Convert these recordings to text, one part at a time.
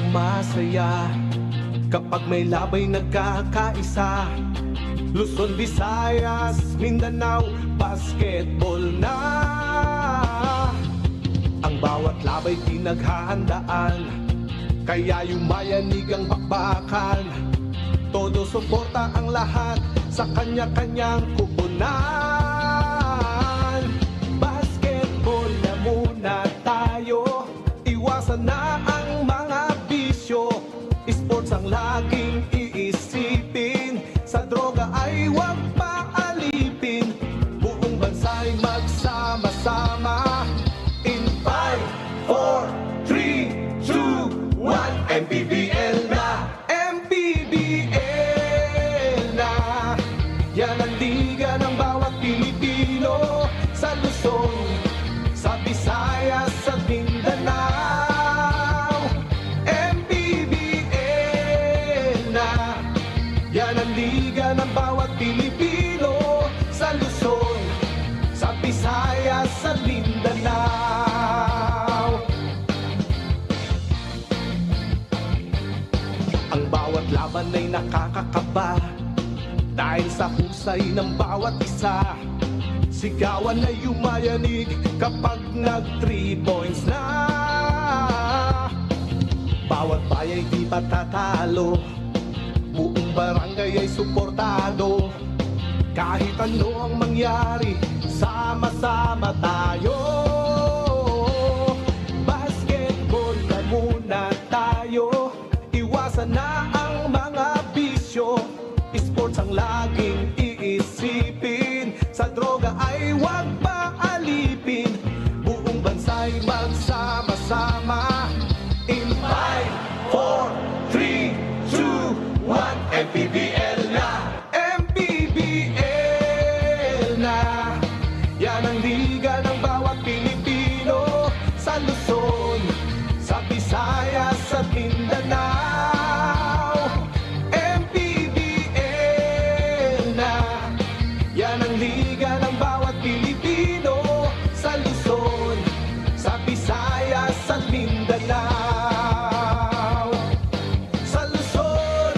sumasaya kapag may labay nagkakaisa. Luzon, Visayas, Mindanao, basketball na. Ang bawat labay pinaghahandaan, kaya yumayanig ang bakbakan. Todo suporta ang lahat sa kanya-kanyang kupunan. Basketball na muna tayo, iwasan na ang mga bisyo. Sports ang laging iisipin, sa droga ay huwag paalipin. Buong bansa'y magsama-sama. In 5, 4, 3, 2, 1, MPBL na! MPBL na! Yan ang liga ng bawat Pilipino, sa Luzon, sa Visayas, sa Mindanao. MPBL na! Yan ang liga ng bawat Pilipino, sa Luzon, sa Visayas, sa Mindanao. Ang bawat laban ay nakakakaba dahil sa husay ng bawat isa. Sigawan ay yumayanig kapag nag 3 points na. Bawat bayay di patatalo, buong barangay ay suportado. Kahit ano ang mangyari, sama-sama tayo. Basketball na muna tayo, iwasan na ang mga bisyo. Sports ang laging iisipin, sa droga ay huwag paalipin. Buong bansa'y magsama-sama. In 5, 4, 3, 2, 1, MPBL na! MPBL na! Yan ang liga ng bawat Pilipino, sa Luzon, sa Visayas, sa Mindanao. MPBL na! Yan ang liga ng bawat Pilipino, sa Luzon, sa Visayas, sa Mindanao. Sa Luzon,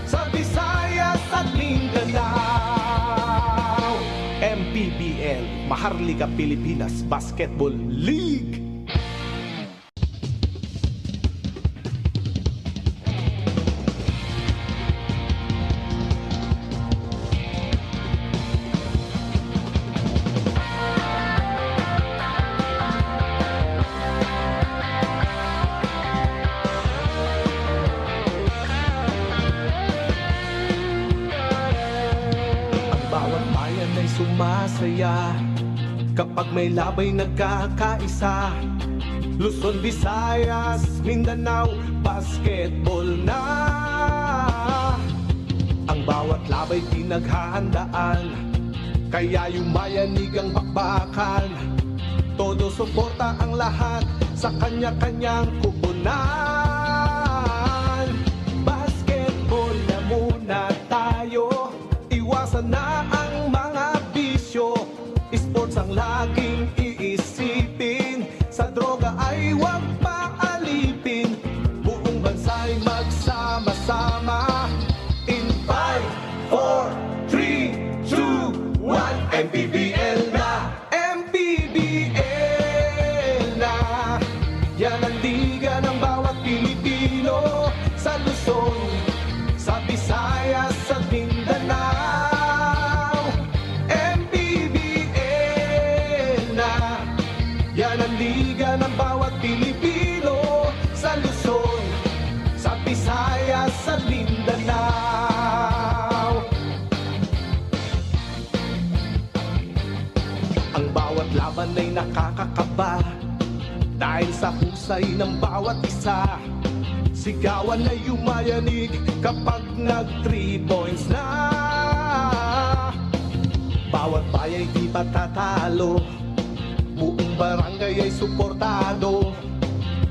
sa Visayas, at Mindanao. MPBL, Maharlika Pilipinas Basketball League. Bawat bayan ay sumasaya kapag may labay nagkakaisa. Luzon, Visayas, Mindanao, basketball na. Ang bawat labay pinaghahandaan, kaya yumayanig ang bakbakan. Todo suporta ang lahat sa kanya-kanyang kupunan. Basketball na muna tayo, iwasan na ang mga bisyo. Sports ang laging iisipin, sa droga ay huwag paalipin. Buong bansa'y magsama-sama. In 5, 4, 3, 2, 1, MPBL na! MPBL na! Yan ang liga ng bawat Pilipino, sa Luzon, sa Visayas, sa Mindanao. MPBL na! Yan ang liga ng bawat Pilipino, sa Luzon, sa Visayas, sa Mindanao. Ang bawat laban ay nakakakaba dahil sa husay ng bawat isa. Sigawan ay yumayanig kapag nag 3 points na. Bawat bayay di patatalo, buong barangay ay suportado.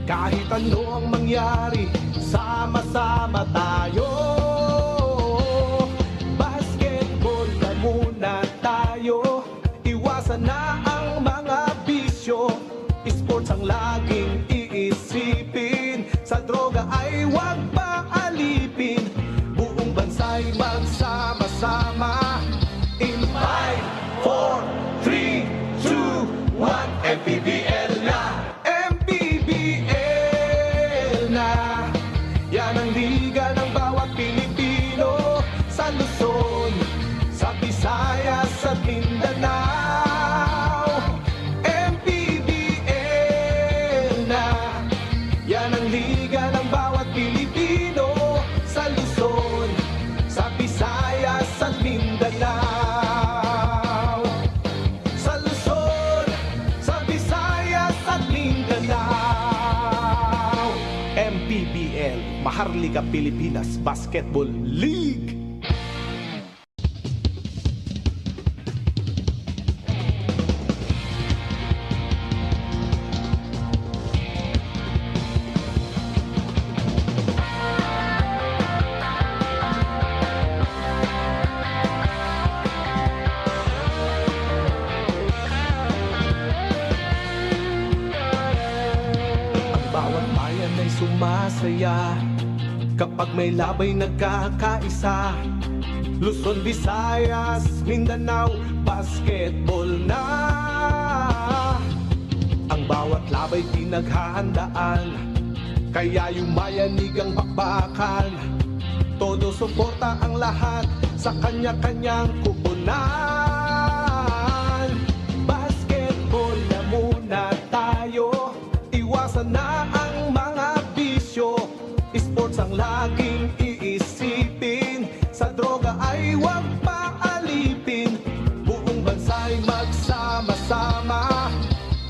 Kahit ano ang mangyari, sama-sama tayo. Basketball na muna tayo, iwasan na ang mga bisyo. Sports ang laging iisipin, sa droga ay Maharlika Pilipinas Basketball League. Bawat bayan ay sumasaya kapag may labay nagkakaisa. Luzon, Visayas, Mindanao, basketball na. Ang bawat labay pinaghahandaan, kaya yumayanig ang bakbakan. Todo suporta ang lahat sa kanya-kanyang kupunan. Basketball na muna tayo, iwasan na ang mga bisyo. Sports ang laging iisipin, sa droga ay huwag paalipin. Buong bansa'y magsama-sama.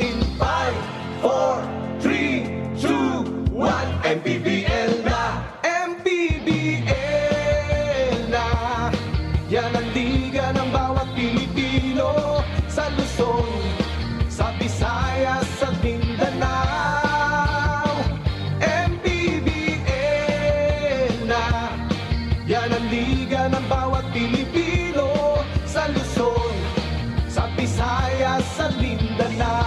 In 5, 4, 3, 2, 1, MPBL na! MPBL na! Yan ang liga ng bawat Pilipino, sa Luzon, sa Visayas, sa Mindanao. MPBL na! Yan ang liga ng bawat Pilipino, sa Luzon, sa Visayas, sa Mindanao.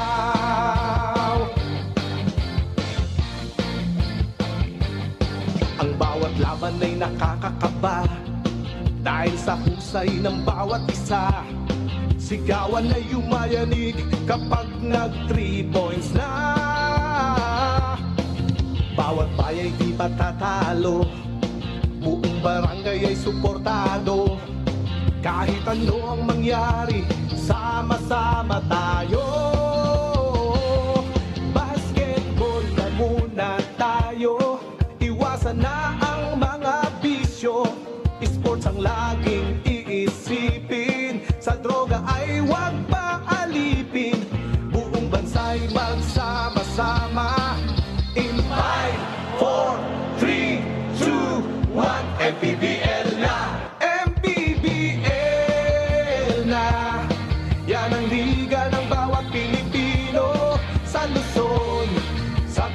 Ang bawat laban ay nakakakaba dahil sa husay ng bawat isa. Sigawan ay yumayanig kapag nag 3 points na. Bawat bayay di patatalo, buong barangay ay suportado. Kahit ano ang mangyari, sama-sama tayo. Basketball na muna tayo, iwasan na ang mga bisyo. Sports ang laging iisipin, sa droga ay huwag paalipin. Buong bansa'y magsama-sama. In 5, 4, 3, 2, 1, MPBL na! MPBL na! Yan ang liga ng bawat Pilipino, sa Luzon, sa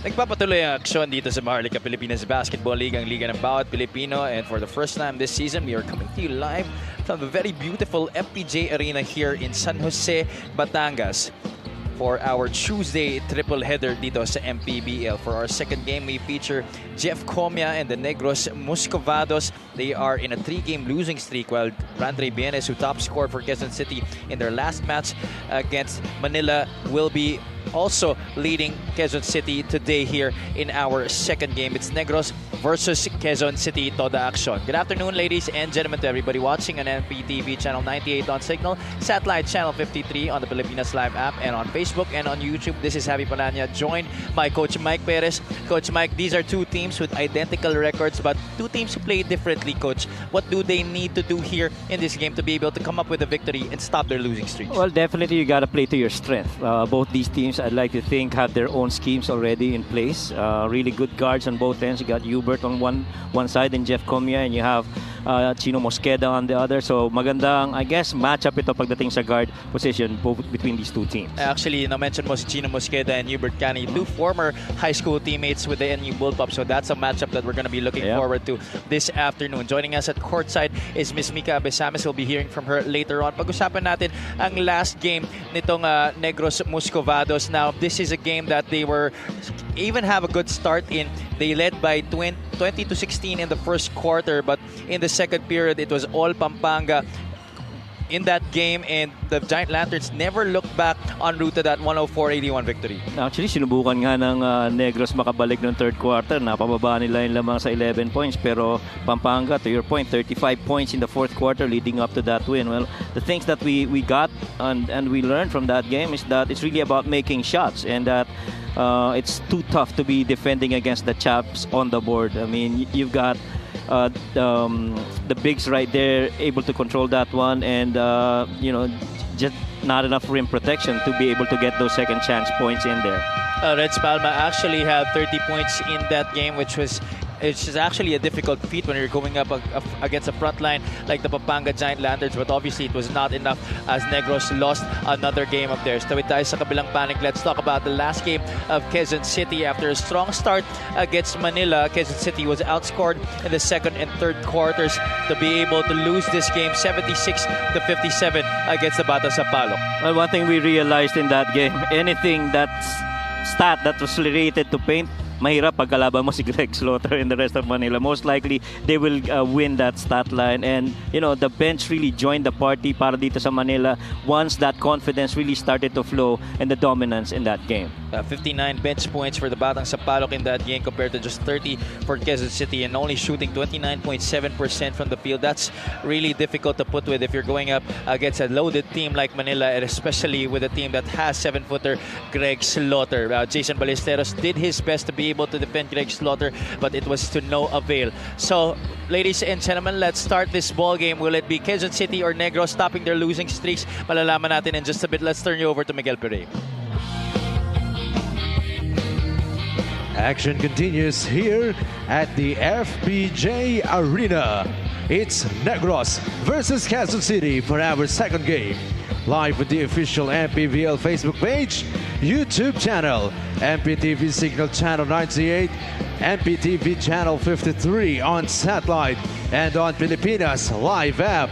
Nagpapatuloy ang aksyon dito sa Maharlika Pilipinas Basketball League, ang liga ng bawat Pilipino. And for the first time this season, we are coming to you live from the very beautiful MPJ Arena here in San Jose, Batangas, for our Tuesday triple header dito sa MPBL. For our second game, we feature Jeff Comia and the Negros Muscovados. They are in a 3-game losing streak, while Randre Bienes, who top scored for Quezon City in their last match against Manila, will be also leading Quezon City today here in our second game. It's Negros versus Quezon City, Toda Action. Good afternoon, ladies and gentlemen, to everybody watching on NPTV Channel 98 on Signal, Satellite Channel 53 on the Pilipinas Live app, and on Facebook and on YouTube. This is Javi Palanya, joined by Coach Mike Perez. Coach Mike, these are two teams with identical records, but two teams who play differently, Coach. What do they need to do here in this game to be able to come up with a victory and stop their losing streak? Well, definitely you got to play to your strength. Both these teams, I'd like to think, have their own schemes already in place. Really good guards on both ends. You got Hubert on one side and Jeff Comia, and you have Chino Mosqueda on the other. So magandang, I guess, matchup ito pagdating sa guard position both between these two teams. Actually, na-mention mo si Chino Mosqueda and Hubert Cani, two former high school teammates with the NU Bullpups. So that's a matchup that we're going to be looking forward to this afternoon. Joining us at courtside is Miss Mika Abesames. We'll be hearing from her later on. Pag-usapan natin ang last game nitong Negros Muscovados. Now, this is a game that they were even have a good start in. They led by 20-16 in the first quarter, but in the second period, it was all Pampanga in that game, and the Giant Lanterns never looked back en route to that 104-81 victory. Actually, sinubukan nga ng Negros makabalik ng third quarter. Napababa nila yung lamang sa 11 points. Pero Pampanga, to your point, 35 points in the fourth quarter leading up to that win. Well, the things that we got and we learned from that game is that it's really about making shots, and that it's too tough to be defending against the chaps on the board. I mean, you've got the bigs right there able to control that one, and just not enough rim protection to be able to get those second chance points in there. Reds Palma actually had 30 points in that game, which is actually a difficult feat when you're going up against a front line like the Pampanga Giant Lanterns, but obviously it was not enough as Negros lost another game of theirs. Tawid tayo sa kabilang panig. Let's talk about the last game of Quezon City. After a strong start against Manila, Quezon City was outscored in the second and third quarters to be able to lose this game 76-57 against the Bata Sapalok. Well, one thing we realized in that game, anything that's stat that was related to paint, mahirap pag kalaban mo si Greg Slaughter and the rest of Manila. Most likely, they will win that stat line. And, the bench really joined the party para dito sa Manila once that confidence really started to flow and the dominance in that game. 59 bench points for the Batang Sapalok in that game compared to just 30 for Quezon City, and only shooting 29.7% from the field. That's really difficult to put with if you're going up against a loaded team like Manila, and especially with a team that has 7-footer Greg Slaughter. Jason Ballesteros did his best to be able to defend Greg Slaughter, but it was to no avail. So, ladies and gentlemen, let's start this ball game. Will it be Quezon City or Negros stopping their losing streaks? Malalaman natin in just a bit. Let's turn you over to Miguel Pere. Action continues here at the FPJ Arena. It's Negros versus Quezon City for our second game. Live with the official MPBL Facebook page, YouTube channel, MPTV Signal Channel 98, MPTV Channel 53 on satellite, and on Pilipinas Live app.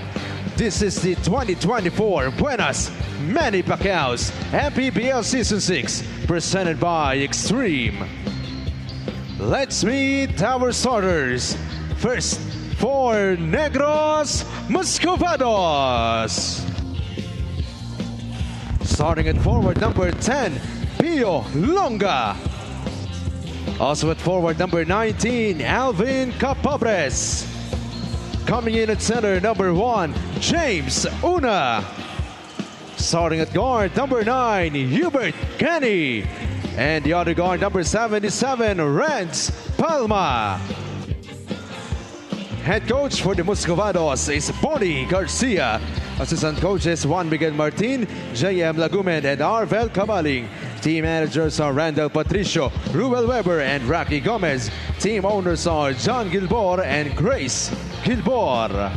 This is the 2024 Buenas Manny Pacquiao's MPBL Season 6, presented by Extreme. Let's meet our starters. First, for Negros Muscovados. Starting at forward number 10, Pio Longa. Also at forward number 19, Alvin Capabres. Coming in at center, number 1, James Una. Starting at guard, number 9, Hubert Kenny. And the other guard, number 77, Reds Palma. Head coach for the Muscovados is Bonnie Garcia. Assistant coaches Juan Miguel Martin, J.M. Lagumen, and Arvel Cabaling. Team managers are Randall Patricio, Ruel Weber, and Rocky Gomez. Team owners are John Gilbor and Grace Gilbor.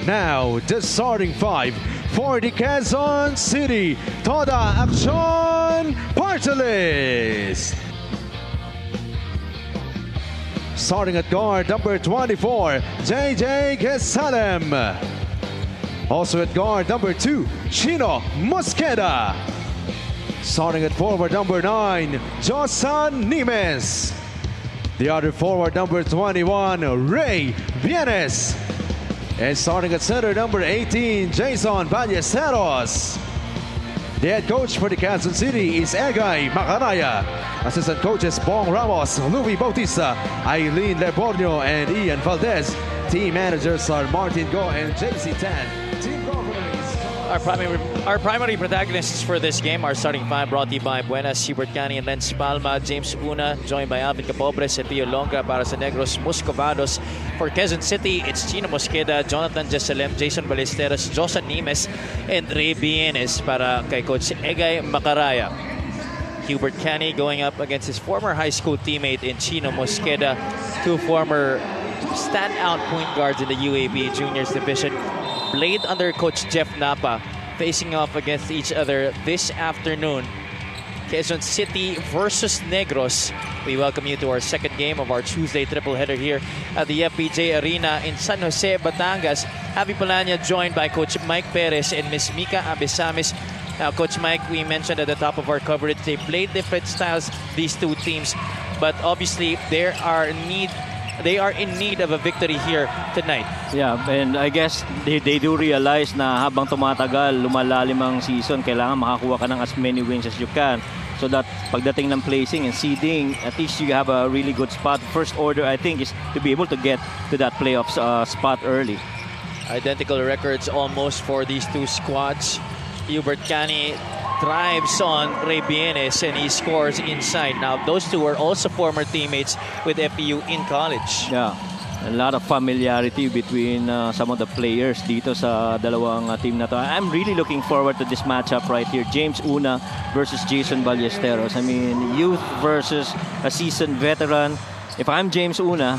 Now, the starting five for the Quezon City Toda Action Party List. Starting at guard, number 24, JJ Quesalem. Also at guard, number 2, Chino Mosqueda. Starting at forward, number 9, Josan Nimes. The other forward, number 21, Ray Vienes. And starting at center, number 18, Jason Ballesteros. The head coach for the Quezon City is Egay Macaraya. Assistant coaches Bong Ramos, Louis Bautista, Eileen Lebornio, and Ian Valdez. Team managers are Martin Go and JC Tan. Team governors. Our primary protagonists for this game are starting five, brought to you by Buenas, Hubert Cani, and Lens Palma. James Una, joined by Alvin Capobres and Pio Longa para sa Negros Muscovados. For Quezon City, it's Chino Mosqueda, Jonathan Jesalem, Jason Ballesteros, Josan Nimes, and Ray Bienes para kay Coach Egay Macaraya. Hubert Cani going up against his former high school teammate in Chino Mosqueda, two former standout point guards in the UAB Juniors Division. Played under Coach Jeff Napa, facing off against each other this afternoon. Quezon City versus Negros. We welcome you to our second game of our Tuesday triple header here at the FPJ Arena in San Jose, Batangas. Javi Polania joined by Coach Mike Perez and Ms. Mika Abesamis. Now, Coach Mike, we mentioned at the top of our coverage, they played different styles, these two teams, but obviously there are they are in need of a victory here tonight. Yeah, and I guess they do realize na habang tumatagal, lumalalim ang season, kailangan makakuha ka ng as many wins as you can. So that pagdating ng placing and seeding, at least you have a really good spot. First order, I think, is to be able to get to that playoffs spot early. Identical records almost for these two squads. Hubert Cani drives on Ray Bienes and he scores inside. Now, those two are also former teammates with FEU in college. Yeah, a lot of familiarity between some of the players dito sa dalawang team na to. I'm really looking forward to this matchup right here. James Una versus Jason Ballesteros. I mean, youth versus a seasoned veteran. If I'm James Una,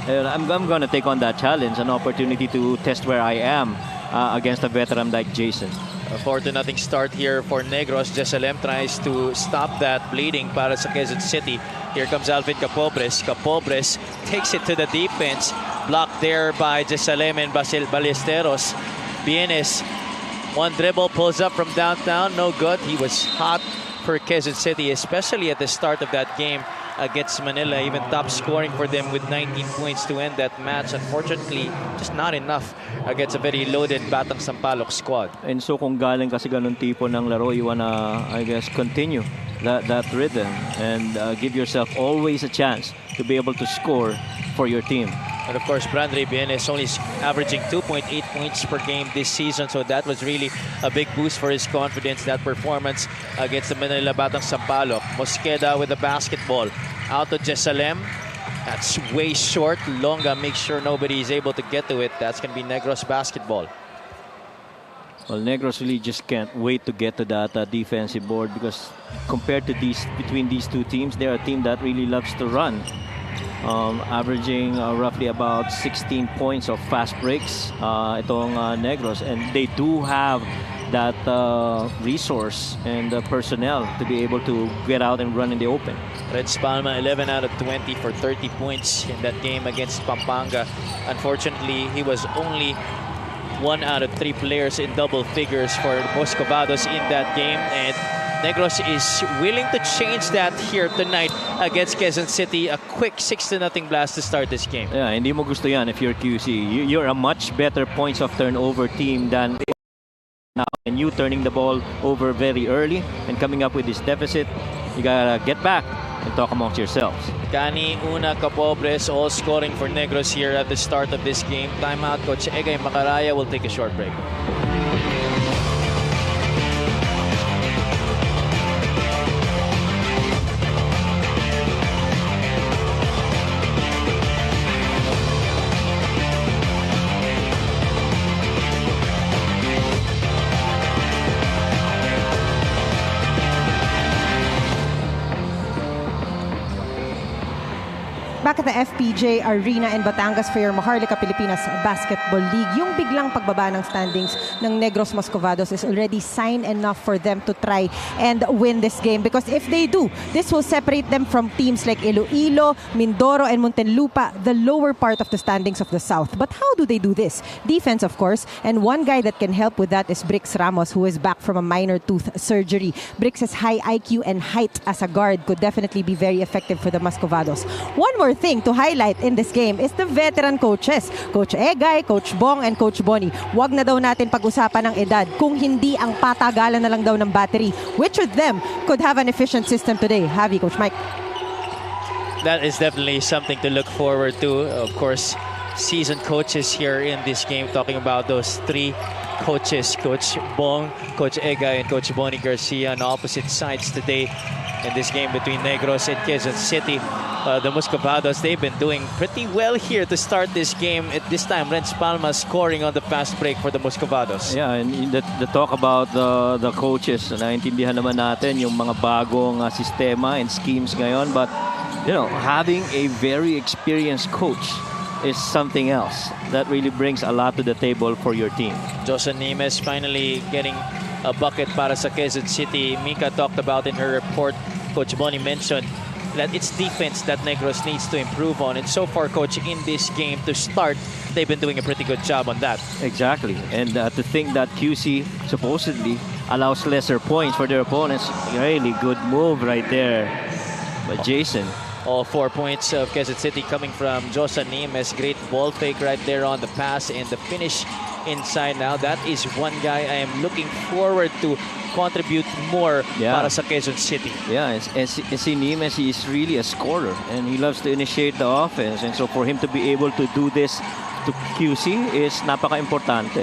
I'm going to take on that challenge, an opportunity to test where I am against a veteran like Jason. A 4-0 start here for Negros. Jesalem tries to stop that bleeding para sa Quezon City. Here comes Alvin Capobres. Capobres takes it to the defense. Blocked there by Jesalem and Ballesteros. Bienes, one dribble, pulls up from downtown. No good. He was hot for Quezon City, especially at the start of that game against Manila, even top scoring for them with 19 points to end that match. Unfortunately, just not enough against a very loaded Batang Sampaloc squad. And so kung galing kasi ganun tipo ng laro, you wanna, I guess, continue that rhythm and give yourself always a chance to be able to score for your team. And of course, Brandre Bienes only averaging 2.8 points per game this season. So that was really a big boost for his confidence, that performance against the Manila Batang Sampaloc. Mosqueda with the basketball. Out to Jesalem. That's way short. Longa makes sure nobody is able to get to it. That's going to be Negros basketball. Well, Negros really just can't wait to get to that defensive board, because compared to between these two teams, they're a team that really loves to run. Averaging roughly about 16 points of fast breaks itong Negros, and they do have that resource and personnel to be able to get out and run in the open. Reds Palma 11 out of 20 for 30 points in that game against Pampanga. Unfortunately, he was only 1 out of 3 players in double figures for Moscovados in that game, and Negros is willing to change that here tonight against Quezon City. A quick 6-0 blast to start this game. Yeah, hindi mo gusto yan if you're QC. You're a much better points of turnover team than now, and you turning the ball over very early and coming up with this deficit. You gotta get back and talk amongst yourselves. Cani, Una, Capobres all scoring for Negros here at the start of this game. Timeout. Coach Egay Macaraya will take a short break. Back at the FPJ Arena in Batangas for your Maharlika Pilipinas Basketball League. Yung biglang pagbaba ng standings ng Negros Moscovados is already sign enough for them to try and win this game. Because if they do, this will separate them from teams like Iloilo, Mindoro, and Muntinlupa, the lower part of the standings of the South. But how do they do this? Defense, of course. And one guy that can help with that is Brix Ramos, who is back from a minor tooth surgery. Brix's high IQ and height as a guard could definitely be very effective for the Moscovados. One more thing to highlight in this game is the veteran coaches. Coach Egay, Coach Bong, and Coach Bonnie. Wag na daw natin pag-usapan ng edad kung hindi ang patagalan na lang daw ng battery. Which of them could have an efficient system today? Javi, Coach Mike. That is definitely something to look forward to. Of course, seasoned coaches here in this game, talking about those 3 coaches, Coach Bong, Coach Egay, and Coach Bonnie Garcia on opposite sides today in this game between Negros and Quezon City. The Moscovados, they've been doing pretty well here to start this game. At this time, Renz Palma scoring on the fast break for the Moscovados. Yeah, and the talk about the coaches, naintindihan naman natin yung mga bagong sistema and schemes ngayon. But, you know, having a very experienced coach is something else that really brings a lot to the table for your team. Josan Nimes finally getting a bucket para sa Quezon City. Mika talked about in her report, Coach Bonnie mentioned that it's defense that Negros needs to improve on. And so far, Coach, in this game to start, they've been doing a pretty good job on that. Exactly. And to think that QC supposedly allows lesser points for their opponents, really good move right there by Jason. All 4 points of Quezon City coming from Josa Niemes. Great ball fake right there on the pass and the finish inside now. That is one guy I am looking forward to contribute more para sa Quezon City. Yeah, as si Niemes, he is really a scorer and he loves to initiate the offense. And so for him to be able to do this to QC is napaka-importante.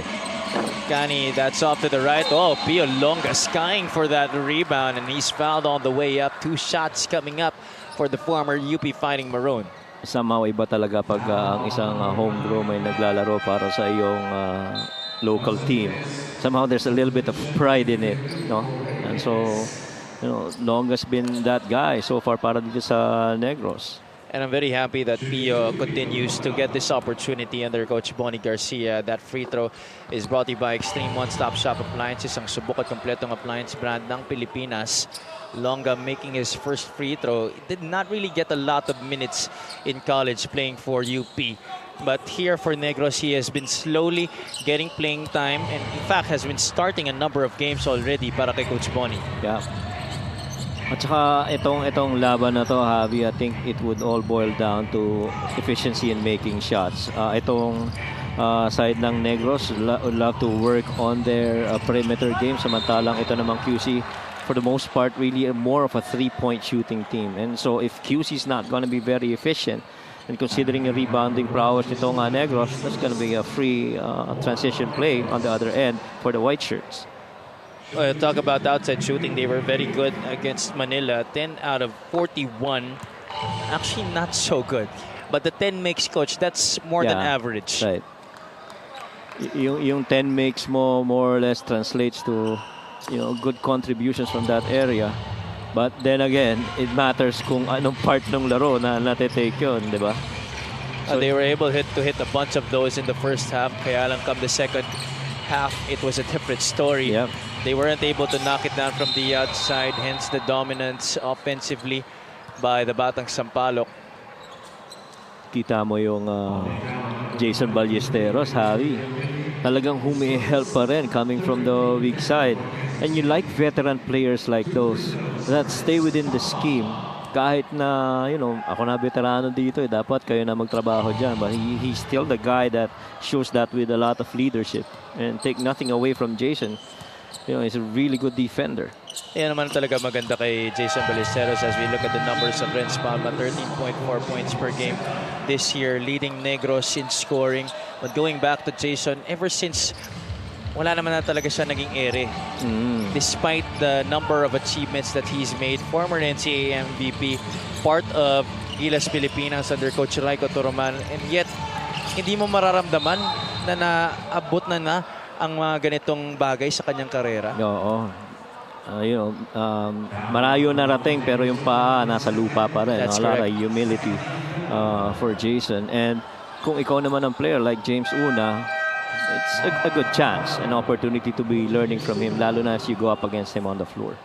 Cani, that's off to the right. Oh, Pio Longa skying for that rebound and he's fouled on the way up. 2 shots coming up for the former UP Fighting Maroon. Somehow iba talaga pag ang isang homegrown may naglalaro para sa iyong local team. Somehow there's a little bit of pride in it, no? And so, Longa's been that guy so far para dito sa Negros. And I'm very happy that Pio continues to get this opportunity under Coach Bonnie Garcia. That free throw is brought to you by Extreme One-Stop Shop Appliances, ang subok at kompletong appliance brand ng Pilipinas. Longa making his first free throw. Did not really get a lot of minutes in college playing for UP. But here for Negros, he has been slowly getting playing time and in fact has been starting a number of games already para kay Coach Bonnie. Yeah. At saka itong laban na to, Javi, I think it would all boil down to efficiency in making shots. Itong side ng Negros would love to work on their perimeter game. Samantalang ito namang QC, for the most part, really more of a three-point shooting team. And so if QC is not going to be very efficient, and considering a rebounding prowess nitong Negros, that's going to be a free transition play on the other end for the white shirts. Talk about outside shooting. They were very good against Manila. 10 out of 41. Actually, not so good. But the 10 makes, coach, that's more than average. Right. Yung 10 makes more or less translates to good contributions from that area. But then again, it matters kung anong part ng laro na natitake yun, di ba? So they were able to hit a bunch of those in the first half. Kaya lang come the second half, it was a different story. Yep. They weren't able to knock it down from the outside, hence the dominance offensively by the Batang Sampaloc. Kita mo yung Jason Ballesteros, Javi. Talagang humihelp pa rin coming from the weak side. And you like veteran players like those that stay within the scheme. Kahit na, ako na veterano dito, dapat kayo na magtrabaho dyan. But he's still the guy that shows that with a lot of leadership. And take nothing away from Jason. He's a really good defender. Yan naman talaga maganda kay Jason Ballesteros as we look at the numbers of Renz Palma. 13.4 points per game this year, leading Negros in scoring. But going back to Jason, ever since wala naman na talaga siya naging ere. Despite the number of achievements that he's made, former NCAA MVP, part of Gilas Pilipinas under Coach Raiko Toroman, and yet hindi mo mararamdaman na naabot na ang mga ganitong bagay sa kanyang karera. Oo. Malayo narating pero yung paa nasa lupa pa rin. That's a lot of correct. humility for Jason. And kung ikaw naman ang player like James Una, it's a good chance, an opportunity to be learning from him, lalo na as you go up against him on the floor.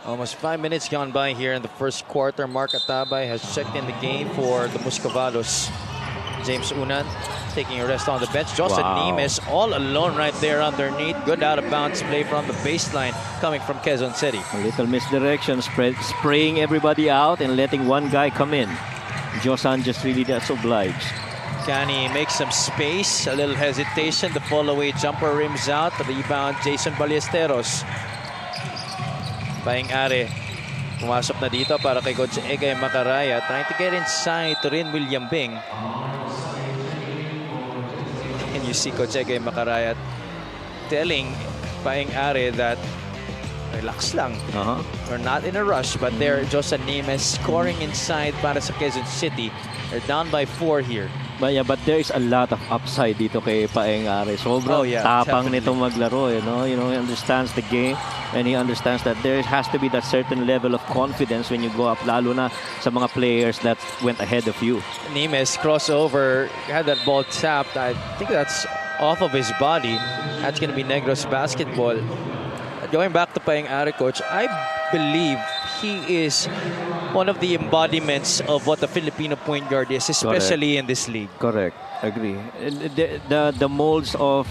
Almost 5 minutes gone by here in the first quarter. Mark Atabay has checked in the game for the Muscovados. James Unan taking a rest on the bench. Joseph Niemes all alone right there underneath. Good out-of-bounds play from the baseline coming from Quezon City. A little misdirection, spraying everybody out and letting one guy come in. Josan just really that's obliged. Cani makes some space. A little hesitation. The fall-away jumper rims out. The rebound, Jason Ballesteros. Paing Are pumasok na dito para kay Coach Egay Macaraya. Trying to get inside to Rin William Bing. And you see Coach Egay Macaraya telling Paing Are that relax lang. We're not in a rush, but there Josa Niemes scoring inside para sa Quezon City. They're down by 4 here. But there is a lot of upside dito kay Paeng Are. Sobrang tapang nitong maglaro. He understands the game and he understands that there has to be that certain level of confidence when you go up, lalo na sa mga players that went ahead of you. Niemes crossover, had that ball tapped. I think that's off of his body. That's going to be Negros basketball. Going back to Paeng Are, coach, I believe he is one of the embodiments of what the Filipino point guard is, especially in this league. Correct. Agree. The molds of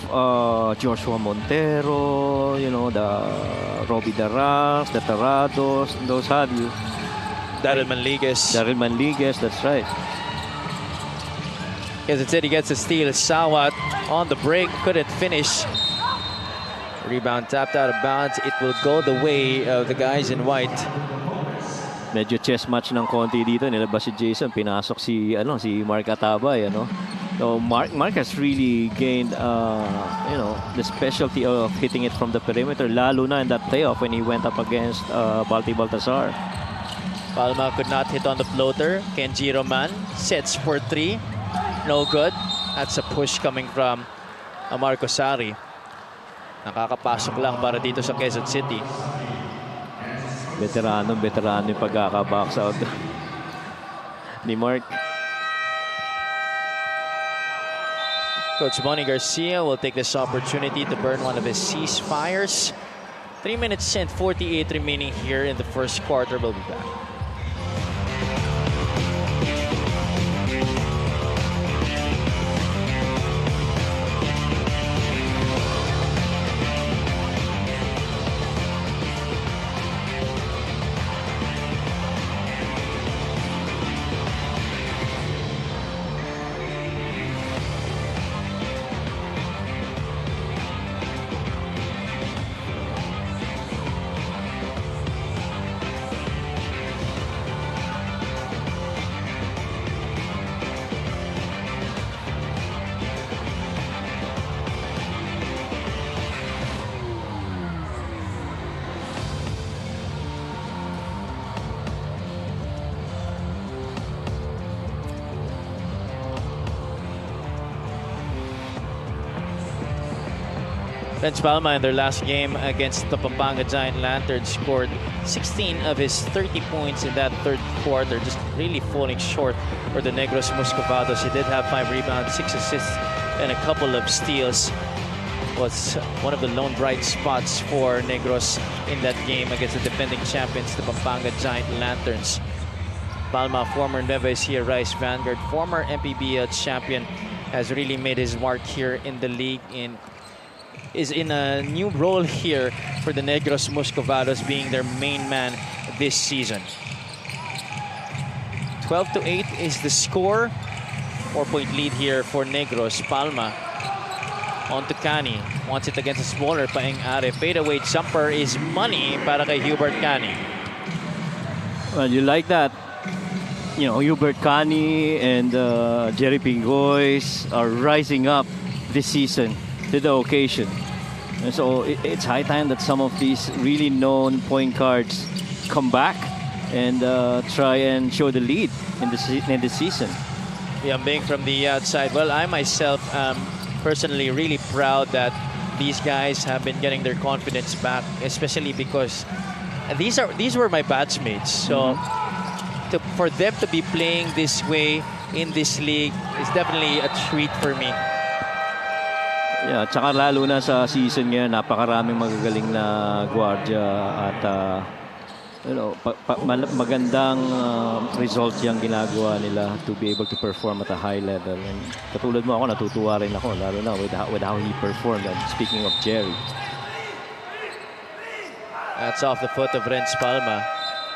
Joshua Montero, you know, the Robbie Darras, the Tarados, those have you. Daryl Manligues, that's right. Quezon City gets a steal. Sawat on the break, couldn't finish. Rebound tapped out of bounds. It will go the way of the guys in white. Medyo chess match ng konti dito. Nilabas si Jason, pinasok si Mark Atabay, ano. So Mark has really gained you know, the specialty of hitting it from the perimeter, lalo na in that playoff when he went up against Balti Baltasar. Palma could not hit on the floater. Kenji Roman sets for three. No good. That's a push coming from Marco Sari. Nakakapasok lang para dito sa Quezon City. Veterano yung pagkaka-box out ni Mark. Coach Bonnie Garcia will take this opportunity to burn one of his ceasefires. 3 minutes and 48 remaining here in the first quarter. We'll be back. Bench Palma in their last game against the Pampanga Giant Lanterns scored 16 of his 30 points in that third quarter, just really falling short for the Negros Muscovados. He did have 5 rebounds, 6 assists, and a couple of steals. Was one of the lone bright spots for Negros in that game against the defending champions, the Pampanga Giant Lanterns. Palma, former Nueva Ecija Rice Vanguard, former MPBL champion, has really made his mark here in the league is in a new role here for the Negros Muscovados, being their main man this season. 12-8 is the score. 4-point lead here for Negros. Palma on to Cani. Wants it against a smaller Paeng Are. Fadeaway jumper is money para kay Hubert Cani. Well, you like that. You know, Hubert Cani and Jerry Pingoys are rising up this season to the occasion. And so it's high time that some of these really known point guards come back and try and show the lead in the season. Yeah, being from the outside. Well, I myself am personally really proud that these guys have been getting their confidence back, especially because these were my batchmates. So for them to be playing this way in this league is definitely a treat for me. Yeah, tsaka lalo na sa season ngayon, napakaraming magagaling na gwardiya at you know, magandang result yung ginagawa nila to be able to perform at a high level. And katulad mo ako, natutuwa rin ako, lalo na with how he performed. And speaking of Jerry. That's off the foot of Renz Palma.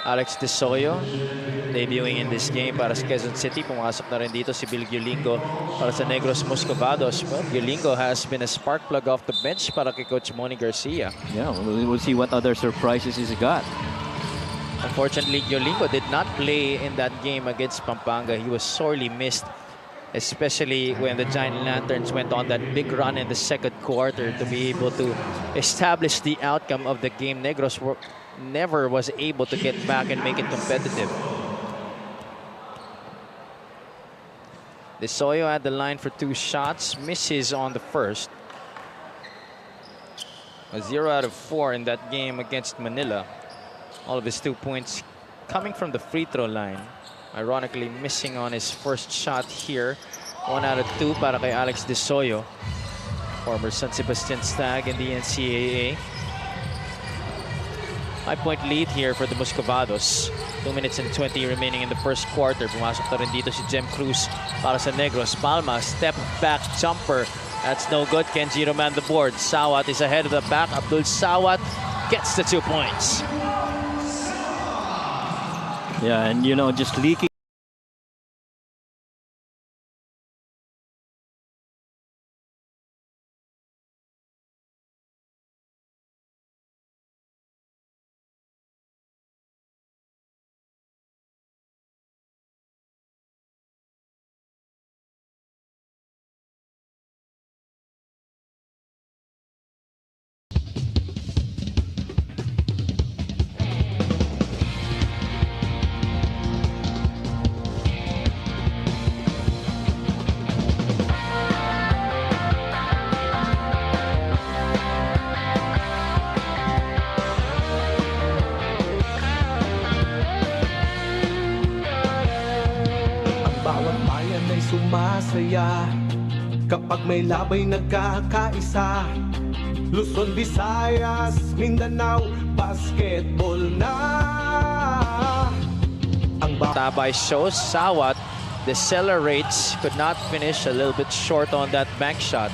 Alex Desoyo debuting in this game para sa Quezon City. Pumasok na rin dito si Bill Giolingo para sa Negros Muscovados. Well, Giolingo has been a spark plug off the bench para kay Coach Moni Garcia. Yeah, we'll see what other surprises he's got. Unfortunately, Giolingo did not play in that game against Pampanga. He was sorely missed, especially when the Giant Lanterns went on that big run in the second quarter to be able to establish the outcome of the game. Negros never was able to get back and make it competitive. Desoyo had the line for 2 shots, misses on the first. A 0 out of 4 in that game against Manila. All of his 2 points coming from the free throw line. Ironically missing on his first shot here. 1 out of 2 para kay Alex Desoyo, former San Sebastian Stag in the NCAA. 5-point lead here for the Muscovados. 2 minutes and 20 remaining in the first quarter. Pumasok na rin dito si Jem Cruz para sa Negros. Palma, step back jumper. That's no good. Kenji man the board. Sawat is ahead of the back. Abdul Sawat gets the 2 points. Yeah, and just leaking. Sumasaya kapag may labay nagkakaisa. Luzon, Visayas, Mindanao, basketball na. Tabay shows Sawat decelerates, could not finish, a little bit short on that bank shot.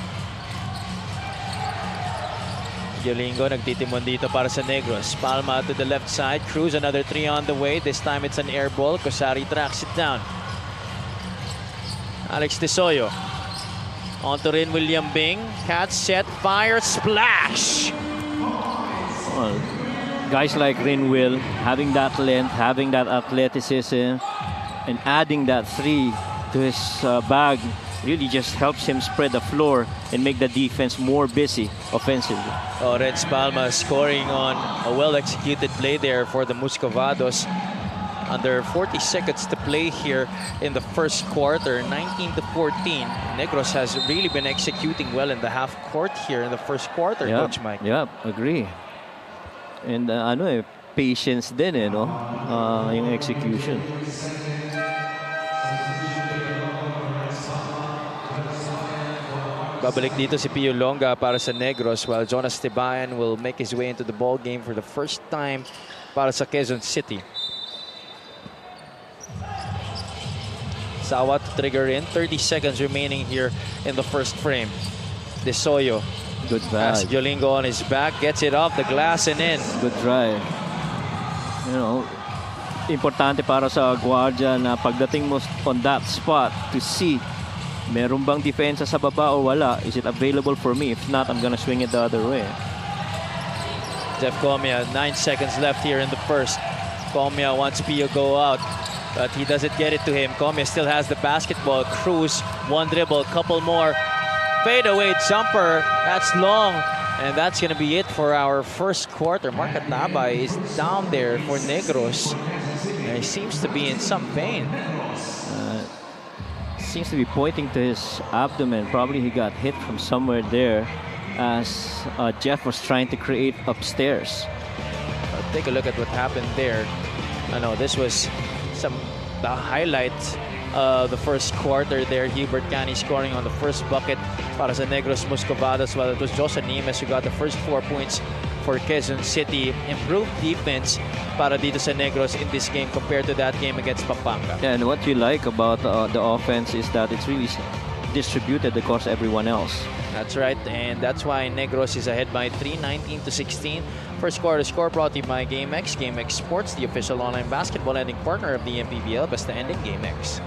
Yolingo nagtitimon dito para sa Negros. Palma to the left side. Cruz, another 3 on the way. This time it's an air ball. Cosari tracks it down. Alex Tesoyo. On to rin William Bing. Catch, set, fire, splash! Well, guys like Rinwil, having that length, having that athleticism, and adding that 3 to his bag really just helps him spread the floor and make the defense more busy offensively. Renz Palma scoring on a well-executed play there for the Muscovados. Under 40 seconds to play here in the first quarter, 19-14. Negros has really been executing well in the half court here in the first quarter, Coach Mike. Yeah, agree. And patience din yung execution. Babalik dito si Pio Longa para sa Negros, while Jonas Tibayan will make his way into the ball game for the first time para sa Quezon City. Sawat to trigger in. 30 seconds remaining here in the first frame. Desoyo. Good Has drive. Yolingo on his back. Gets it off the glass and in. Good drive. Importante para sa Guardia na pagdating mo on that spot to see meron bang depensa sa baba o wala. Is it available for me? If not, I'm gonna swing it the other way. Jeff Comia, 9 seconds left here in the first. Comia wants Pio go out, but he doesn't get it to him. Comia still has the basketball. Cruz, one dribble, couple more. Fadeaway jumper, that's long. And that's going to be it for our first quarter. Mark Atabay is down there for Negros. And he seems to be in some pain. Seems to be pointing to his abdomen. Probably he got hit from somewhere there as Jeff was trying to create upstairs. Take a look at what happened there. I know this was the highlight of the first quarter there. Hubert Cani scoring on the first bucket para sa Negros Muscovados, while it was Josa Nimes who got the first 4 points for Quezon City. Improved defense para dito sa Negros in this game compared to that game against Pampanga. Yeah, and what you like about the offense is that it's really distributed across everyone else. That's right, and that's why Negros is ahead by 3, 19-16. First quarter score brought to you by GameX. GameX Sports, the official online basketball lending partner of the MPBL. Basta ending GameX.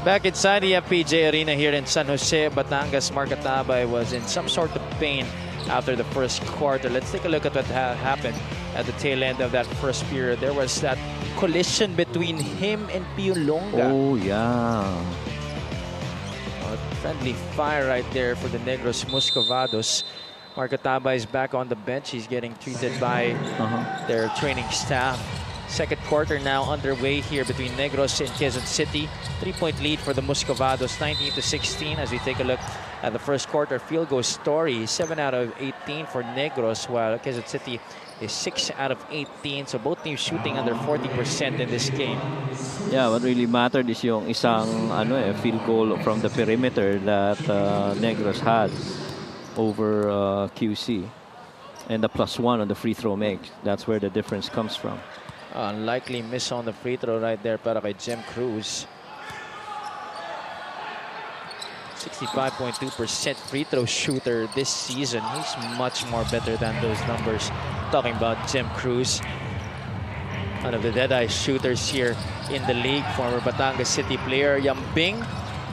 Back inside the FPJ Arena here in San Jose, Batangas, Mark Atabay was in some sort of pain after the first quarter. Let's take a look at what happened at the tail end of that first period. There was that collision between him and Piolonga. Oh, yeah. A friendly fire right there for the Negros Muscovados. Marco Taba is back on the bench. He's getting treated by their training staff. Second quarter now underway here between Negros and Quezon City. 3-point lead for the Muscovados, 19-16. As we take a look at the first quarter field goal story, 7 out of 18 for Negros, while Quezon City is 6 out of 18. So both teams shooting under 40% in this game. Yeah, what really mattered is yung isang field goal from the perimeter that Negros had over QC, and the +1 on the free throw make. That's where the difference comes from. Unlikely miss on the free throw right there para kay Jem Cruz. 65.2% free throw shooter this season. He's much more better than those numbers. Talking about Jem Cruz, one of the dead-eye shooters here in the league. Former Batangas City player Yambing,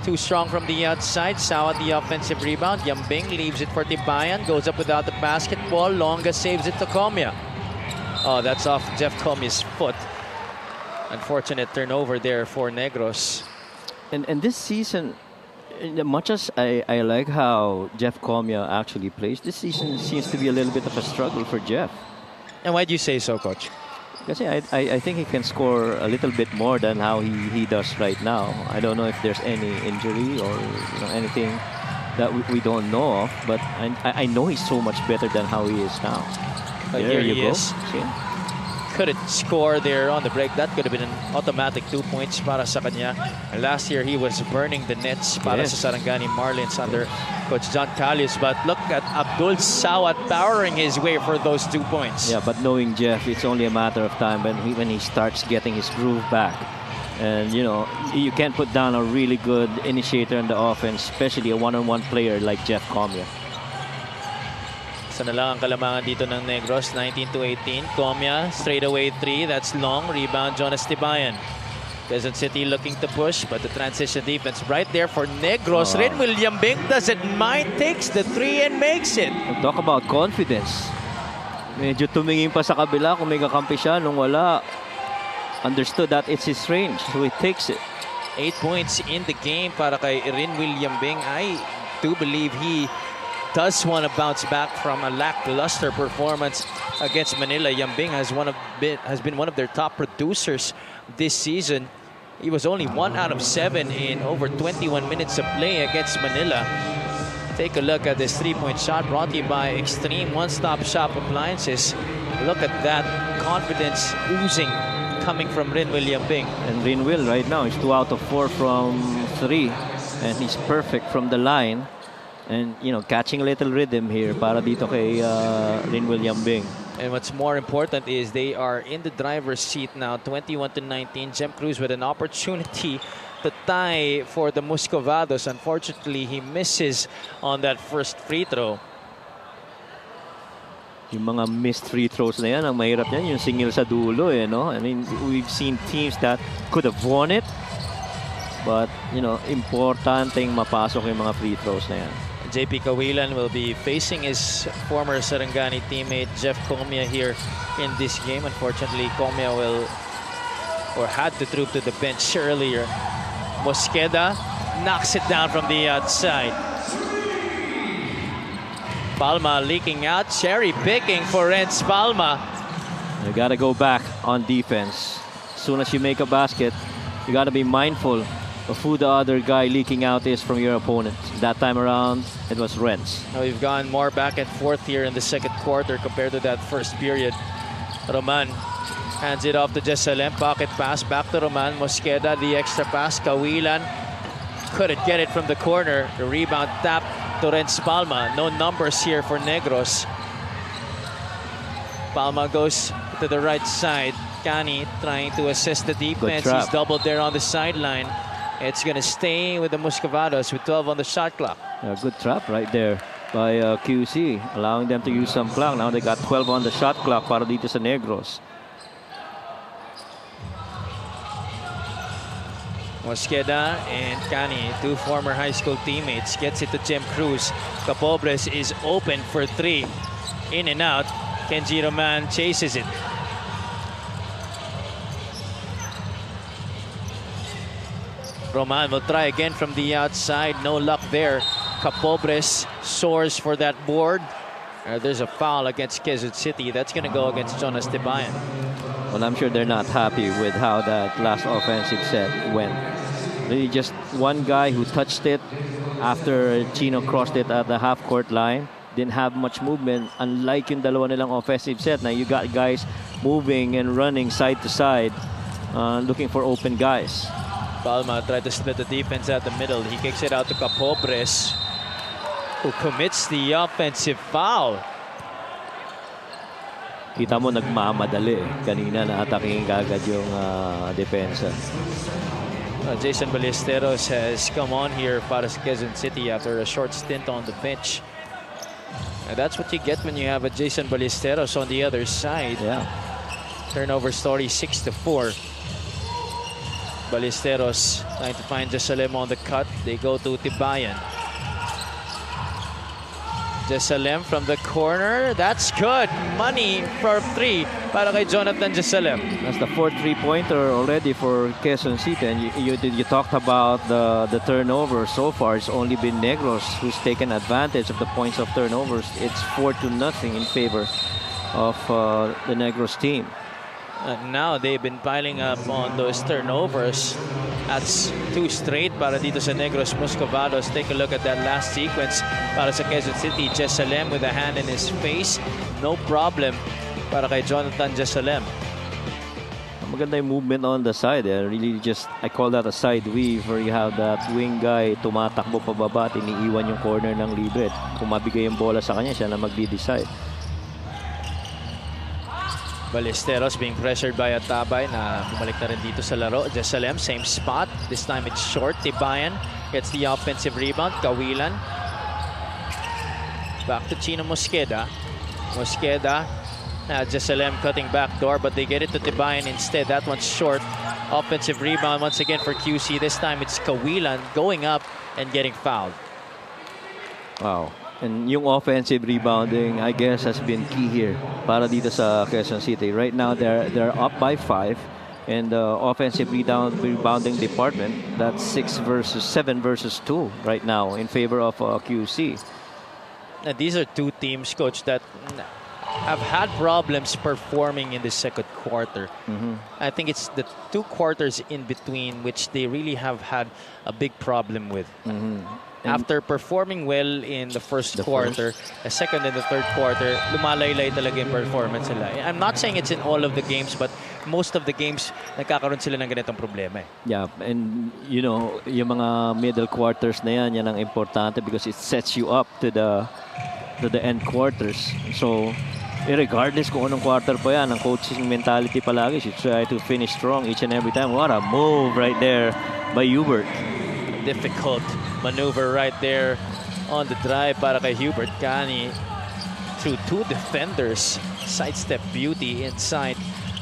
too strong from the outside. Saw at the offensive rebound. Yambing leaves it for Tibayan. Goes up without the basketball. Longa saves it to Comia. Oh, that's off Jeff Comia's foot. Unfortunate turnover there for Negros. And this season, much as I like how Jeff Comia actually plays, this season seems to be a little bit of a struggle for Jeff. And why do you say so, Coach? Because I think he can score a little bit more than how he does right now. I don't know if there's any injury or anything that we don't know of, but I know he's so much better than how he is now. There you go. See? Couldn't score there on the break. That could have been an automatic 2 points para sa kanya. And last year he was burning the nets para sa Sarangani Marlins under Coach John Calius. But look at Abdul Sawat powering his way for those 2 points. Yeah, but knowing Jeff, it's only a matter of time when he starts getting his groove back. And you can't put down a really good initiator in the offense, especially a one-on-one player like Jeff Comia. Isa na lang ang kalamangan dito ng Negros, 19-18. Comia, straight away 3. That's long. Rebound, Jonas Tibayan. Quezon City looking to push, but the transition defense right there for Negros. Rin William Bing doesn't mind, takes the 3 and makes it. Talk about confidence. Medyo tumingin pa sa kabila kung may kakampi siya. Nung wala, understood that it's his range, so he takes it. 8 points in the game para kay Rin William Bing. I do believe he does want to bounce back from a lackluster performance against Manila. Yambing has been one of their top producers this season. He was only 1 out of 7 in over 21 minutes of play against Manila. Take a look at this 3-point shot brought to you by Extreme One-Stop Shop Appliances. Look at that confidence oozing coming from Rin William Bing. And Rin Will right now is 2 out of 4 from 3, and he's perfect from the line. And catching a little rhythm here para dito kay Rin William Bing. And what's more important is they are in the driver's seat now, 21-19. Jem Cruz with an opportunity to tie for the Muscovados. Unfortunately, he misses on that first free throw. Yung mga missed free throws na yan, ang mahirap yan, yung singil sa dulo, I mean, we've seen teams that could have won it, but, importanteng mapasok yung mga free throws na yan. JP Kawilan will be facing his former Sarangani teammate Jeff Comia here in this game. Unfortunately, Comia had to troop to the bench earlier. Mosqueda knocks it down from the outside. Palma leaking out, cherry picking for Renz Palma. You got to go back on defense. As soon as you make a basket, you got to be mindful of who the other guy leaking out is from your opponent. That time around, it was Renz. Now we've gone more back and forth here in the second quarter compared to that first period. Roman hands it off to Jesalem. Pocket pass back to Roman. Mosqueda, the extra pass. Kawilan couldn't get it from the corner. The rebound tap to Renz Palma. No numbers here for Negros. Palma goes to the right side. Cani trying to assist the defense. He's doubled there on the sideline. It's going to stay with the Muscovados with 12 on the shot clock. Yeah, good trap right there by QC, allowing them to use some clock. Now they got 12 on the shot clock para dito sa Negros. Mosqueda and Cani, two former high school teammates, gets it to Jem Cruz. Capobres is open for three. In and out. Kenji Roman chases it. Roman will try again from the outside. No luck there. Capobres soars for that board. There's a foul against Quezon City. That's going to go against Jonas Tibayan. Well, I'm sure they're not happy with how that last offensive set went. Really just one guy who touched it after Chino crossed it at the half-court line. Didn't have much movement. Unlike yung dalawa nilang offensive set, now you got guys moving and running side to side, looking for open guys. Palma tried to split the defense at the middle. He kicks it out to Capobres, who commits the offensive foul. Kita mo nagmamadali. Kanina na-attacking kagad yung depensa. Jason Ballesteros has come on here para sa Quezon City after a short stint on the bench. And that's what you get when you have a Jason Ballesteros on the other side. Yeah. Turnover story 6-4. Ballesteros trying to find Jesalem on the cut. They go to Tibayan. Jesalem from the corner. That's good. Money for three para kay Jonathan Jesalem. That's the fourth three-pointer already for Quezon City. And you talked about the turnover. So far, it's only been Negros who's taken advantage of the points of turnovers. It's 4-0 in favor of the Negros team. Now they've been piling up on those turnovers. That's two straight para dito sa Negros Moscovados. Take a look at that last sequence para sa Quezon City. Jesalem with a hand in his face. No problem para kay Jonathan Jesalem. Maganda yung movement on the side. Really just, I call that a side weave where you have that wing guy tumatakbo pababa at iniiwan yung corner ng libre. Kung mabigay yung bola sa kanya, siya na magdi-decide. Ballesteros being pressured by Atabay na bumalik na rin dito sa laro. Jesalem, same spot. This time it's short. Tibayan gets the offensive rebound. Kawilan. Back to Chino Mosqueda. Mosqueda. Jesalem cutting back door, but they get it to Tibayan instead. That one's short. Offensive rebound once again for QC. This time it's Kawilan going up and getting fouled. Wow. And yung offensive rebounding, I guess, has been key here para dito sa Quezon City. Right now, they're up by 5. And the offensive rebounding department, that's 7 versus 2 right now in favor of QC. And these are two teams, Coach, that have had problems performing in the second quarter. I think it's the 2 quarters in between which they really have had a big problem with. After performing well in the first quarter, the second and the third quarter, lumalaylay talaga yung performance nila. I'm not saying it's in all of the games, but most of the games, nagkakaroon sila ng ganitong problema. Yeah, and you know, yung mga middle quarters na yan ang importante because it sets you up to the end quarters. So, regardless kung anong quarter pa yan, ang coaching mentality palagi, you try to finish strong each and every time. What a move right there by Hubert. Difficult maneuver right there on the drive para kay Hubert Cani through 2 defenders. Sidestep beauty inside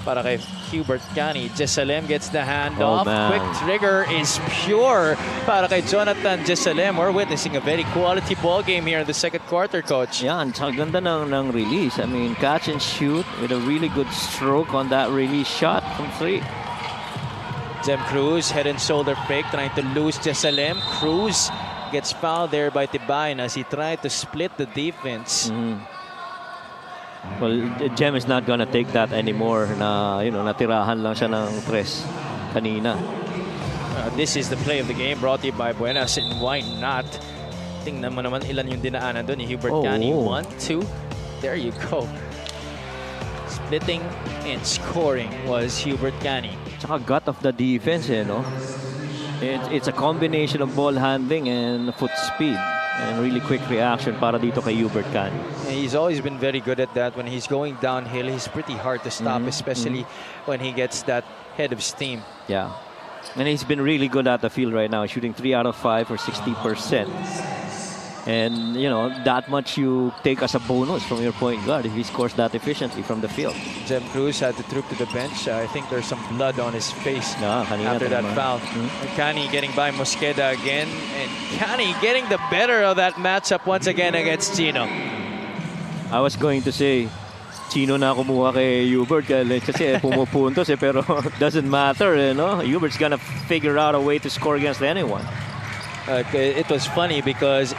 para kay Hubert Cani. Jesalem gets the handoff. Quick trigger is pure para kay Jonathan Jesalem. We're witnessing a very quality ball game here in the second quarter, Coach. Yeah, ang ganda ng release. I mean, catch and shoot with a really good stroke on that release shot from 3. Jem Cruz, head and shoulder fake, trying to lose Jesalem. Cruz gets fouled there by Tibayan as he tried to split the defense. Well, Jem is not gonna take that anymore. Na, you know, natirahan lang siya ng 3 kanina. This is the play of the game brought to you by Buenas, and why not? Tingnan mo naman ilan yung dinaanan doon ni Hubert Cani. 1, 2. There you go. Splitting and scoring was Hubert Cani. Tsaka gut of the defense, no? It's a combination of ball handling and foot speed and really quick reaction para dito kay Hubert Cani. He's always been very good at that. When he's going downhill, he's pretty hard to stop, especially when he gets that head of steam. Yeah. And he's been really good at the field right now, shooting 3 out of 5 for 60%. And, you know, that much you take as a bonus from your point guard if he scores that efficiently from the field. Jem Cruz had to troop to the bench. I think there's some blood on his face Kanina after that foul. Kani getting by Mosqueda again. And Kani getting the better of that matchup once again against Chino. I was going to say, Chino na kumuha kay Hubert kasi pumupuntos pero doesn't matter, you know. Hubert's gonna figure out a way to score against anyone. It was funny because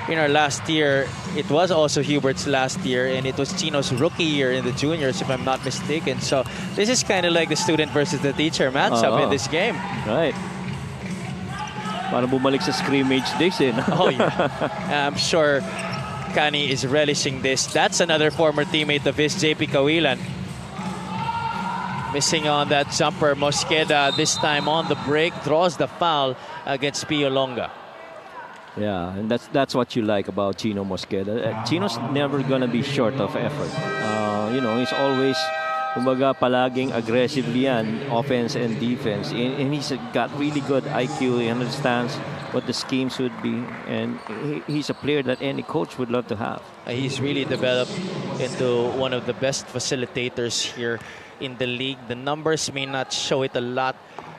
in our last year, it was also Hubert's last year, and it was Chino's rookie year in the juniors, if I'm not mistaken. So this is kind of like the student versus the teacher matchup in this game. Right. Parang bumalik sa scrimmage days, eh. Oh, yeah. I'm sure Kani is relishing this. That's another former teammate of his, JP Kawilan. Missing on that jumper. Mosqueda this time on the break draws the foul against Pio Longa. Yeah, and that's what you like about Chino Mosqueda. Chino's never gonna be short of effort. You know, he's always, kumbaga, palaging aggressively yan, offense and defense. And he's got really good IQ. He understands what the schemes would be, and he's a player that any coach would love to have. He's really developed into one of the best facilitators here in the league. The numbers may not show it a lot,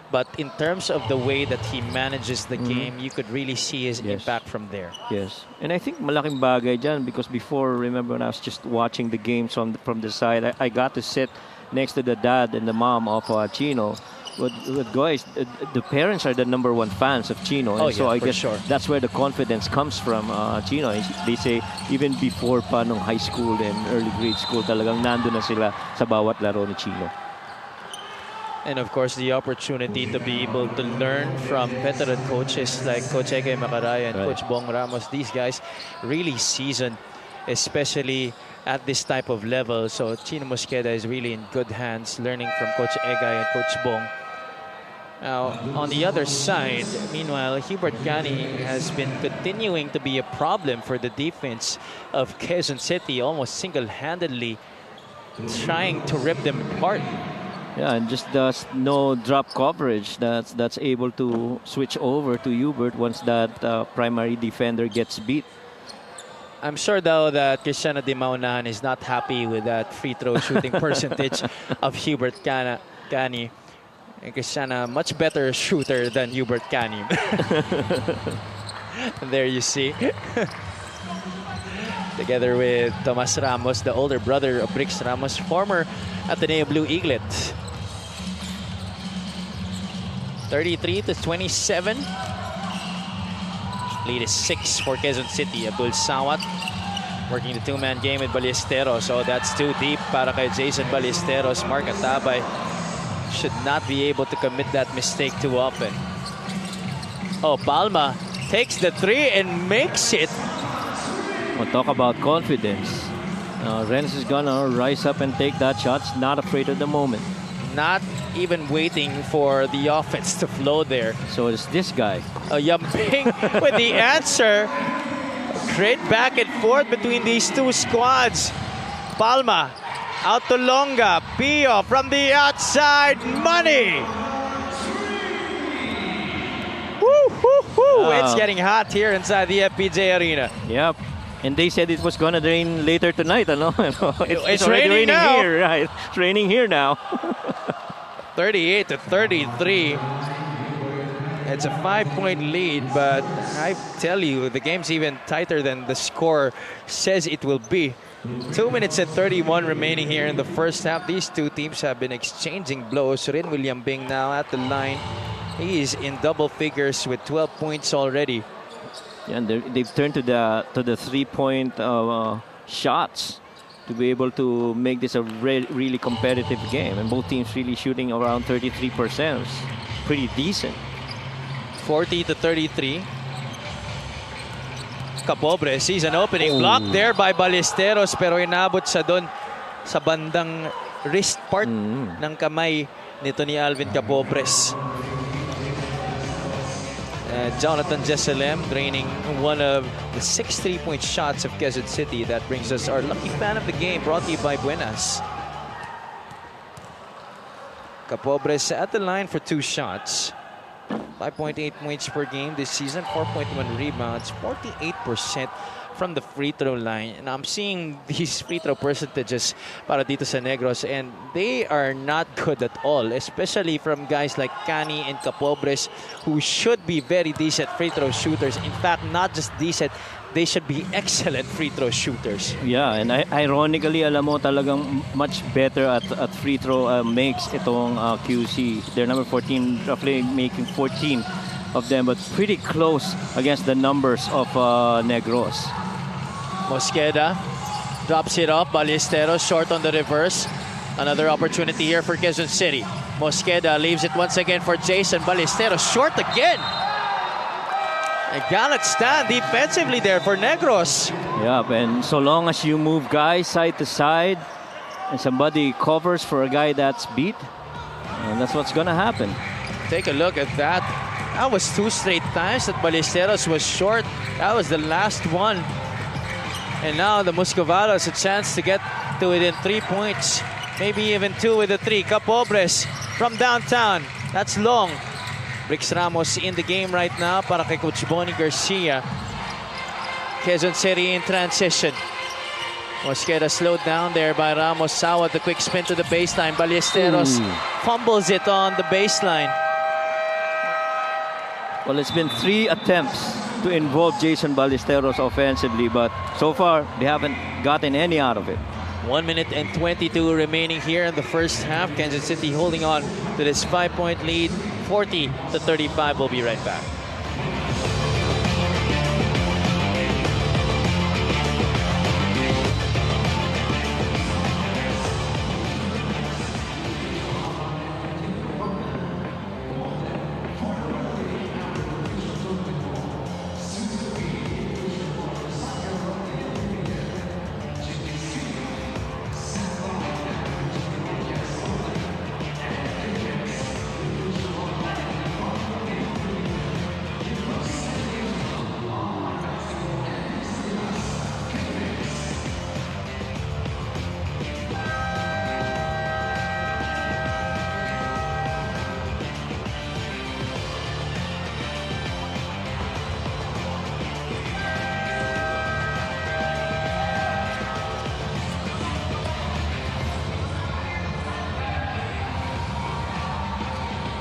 but in terms of the way that he manages the game, you could really see his impact from there. Yes. And I think malaking bagay dyan because before, remember when I was just watching the games from the side, I got to sit next to the dad and the mom of Chino. With guys, the parents are the #1 fans of Chino. And so I guess that's where the confidence comes from, Chino. They say even before pa nung high school and early grade school, talagang nandun na sila sa bawat laro ni Chino. And of course, the opportunity to be able to learn from veteran coaches like Coach Ege Macaraya and Coach Bong Ramos. These guys really seasoned, especially at this type of level. So Chino Mosqueda is really in good hands, learning from Coach Egay and Coach Bong. Now, on the other side, meanwhile, Hubert Kani has been continuing to be a problem for the defense of Quezon City, almost single-handedly trying to rip them apart. Yeah, and just does no drop coverage that's able to switch over to Hubert once that primary defender gets beat. I'm sure, though, that Cristiano Di Maunahan is not happy with that free throw shooting percentage of Hubert Kani. And Cristiano, much better shooter than Hubert Kani. There you see. Together with Tomas Ramos, the older brother of Brix Ramos, former Ateneo Blue Eaglet. 33-27. Lead is 6 for Quezon City. Abdul Sawat working the two-man game with Ballesteros. Oh, that's too deep para kay Jason Ballesteros. Mark Atabay should not be able to commit that mistake too often. Oh, Palma takes the three and makes it. We'll talk about confidence. Renz is gonna rise up and take that shot. Not afraid of the moment. Not even waiting for the offense to flow there. So it's this guy. Yambing with the answer. Great back and forth between these two squads. Palma out to Longa. Pio from the outside. Money. Woo, woo, woo. It's getting hot here inside the FPJ Arena. Yep. And they said it was gonna rain later tonight, ano? It's raining now. Here, right? It's raining here now. 38-33. It's a 5-point lead, but I tell you, the game's even tighter than the score says it will be. 2 minutes and 31 remaining here in the first half. These two teams have been exchanging blows. Rin William Bing now at the line. He is in double figures with 12 points already. Yeah, and they've turned to the 3-point shots to be able to make this a really competitive game. And both teams really shooting around 33%. It's pretty decent. 40-33. Capobre sees an opening. Block there by Ballesteros, pero inabot siya doon sa bandang wrist part ng kamay nito ni Alvin Capobres. Jonathan Jesalem draining one of the 6 3-point shots of Quezon City. That brings us our lucky fan of the game, brought to you by Buenas. Capobres at the line for 2 shots. 5.8 points per game this season, 4.1 rebounds, 48% from the free throw line. And I'm seeing these free throw percentages para dito sa Negros, and they are not good at all, especially from guys like Cani and Capobres, who should be very decent free throw shooters. In fact, not just decent, they should be excellent free throw shooters. Yeah, and ironically, alam mo, talagang much better at free throw makes itong QC. They're number 14, roughly making 14 of them, but pretty close against the numbers of Negros. Mosqueda drops it off. Ballesteros short on the reverse. Another opportunity here for Quezon City. Mosqueda leaves it once again for Jason. Ballesteros short again. A gallant stand defensively there for Negros. Yeah, and so long as you move guys side to side and somebody covers for a guy that's beat, that's what's gonna happen. Take a look at that. That was 2 straight times that Ballesteros was short. That was the last one. And now the Muscovados a chance to get to within 3 points. Maybe even 2 with the 3. Capobres from downtown. That's long. Brix Ramos in the game right now para kay Coach Bonnie Garcia. Quezon City in transition. Mosqueda slowed down there by Ramos. Sawat, the quick spin to the baseline. Ballesteros fumbles it on the baseline. Well, it's been 3 attempts to involve Jason Ballesteros offensively, but so far they haven't gotten any out of it. 1 minute and 22 remaining here in the first half. Kansas City holding on to this 5-point lead, 40-35. We'll be right back.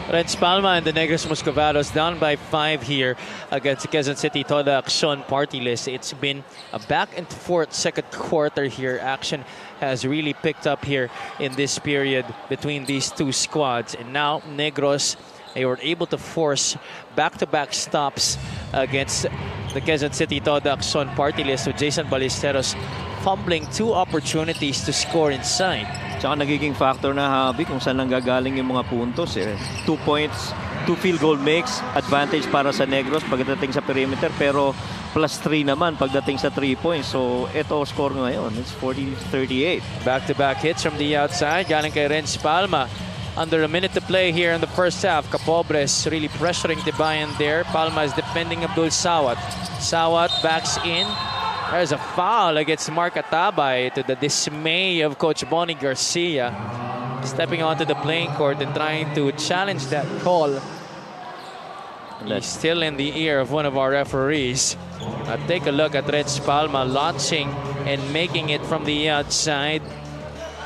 Renz Palma and the Negros Muscovados down by 5 here against the Quezon City Toda Action party list. It's been a back and forth second quarter here. Action has really picked up here in this period between these two squads. And now Negros, they were able to force back-to-back stops against the Quezon City Toda Action party list with Jason Ballesteros fumbling 2 opportunities to score inside. Tsaka nagiging factor na Habi kung saan nanggagaling yung mga puntos. 2 points, 2 field goal makes, advantage para sa Negros pagdating sa perimeter, pero plus 3 naman pagdating sa 3 points. So ito score ngayon, it's 40-38. Back-to-back hits from the outside, galing kay Renz Palma. Under a minute to play here in the first half. Capobres really pressuring Tibayan there. Palma is defending Abdul Sawat. Sawat backs in. There's a foul against Mark Atabay, to the dismay of Coach Bonnie Garcia. Stepping onto the playing court and trying to challenge that call. He's still in the ear of one of our referees. Take a look at Renz Palma launching and making it from the outside.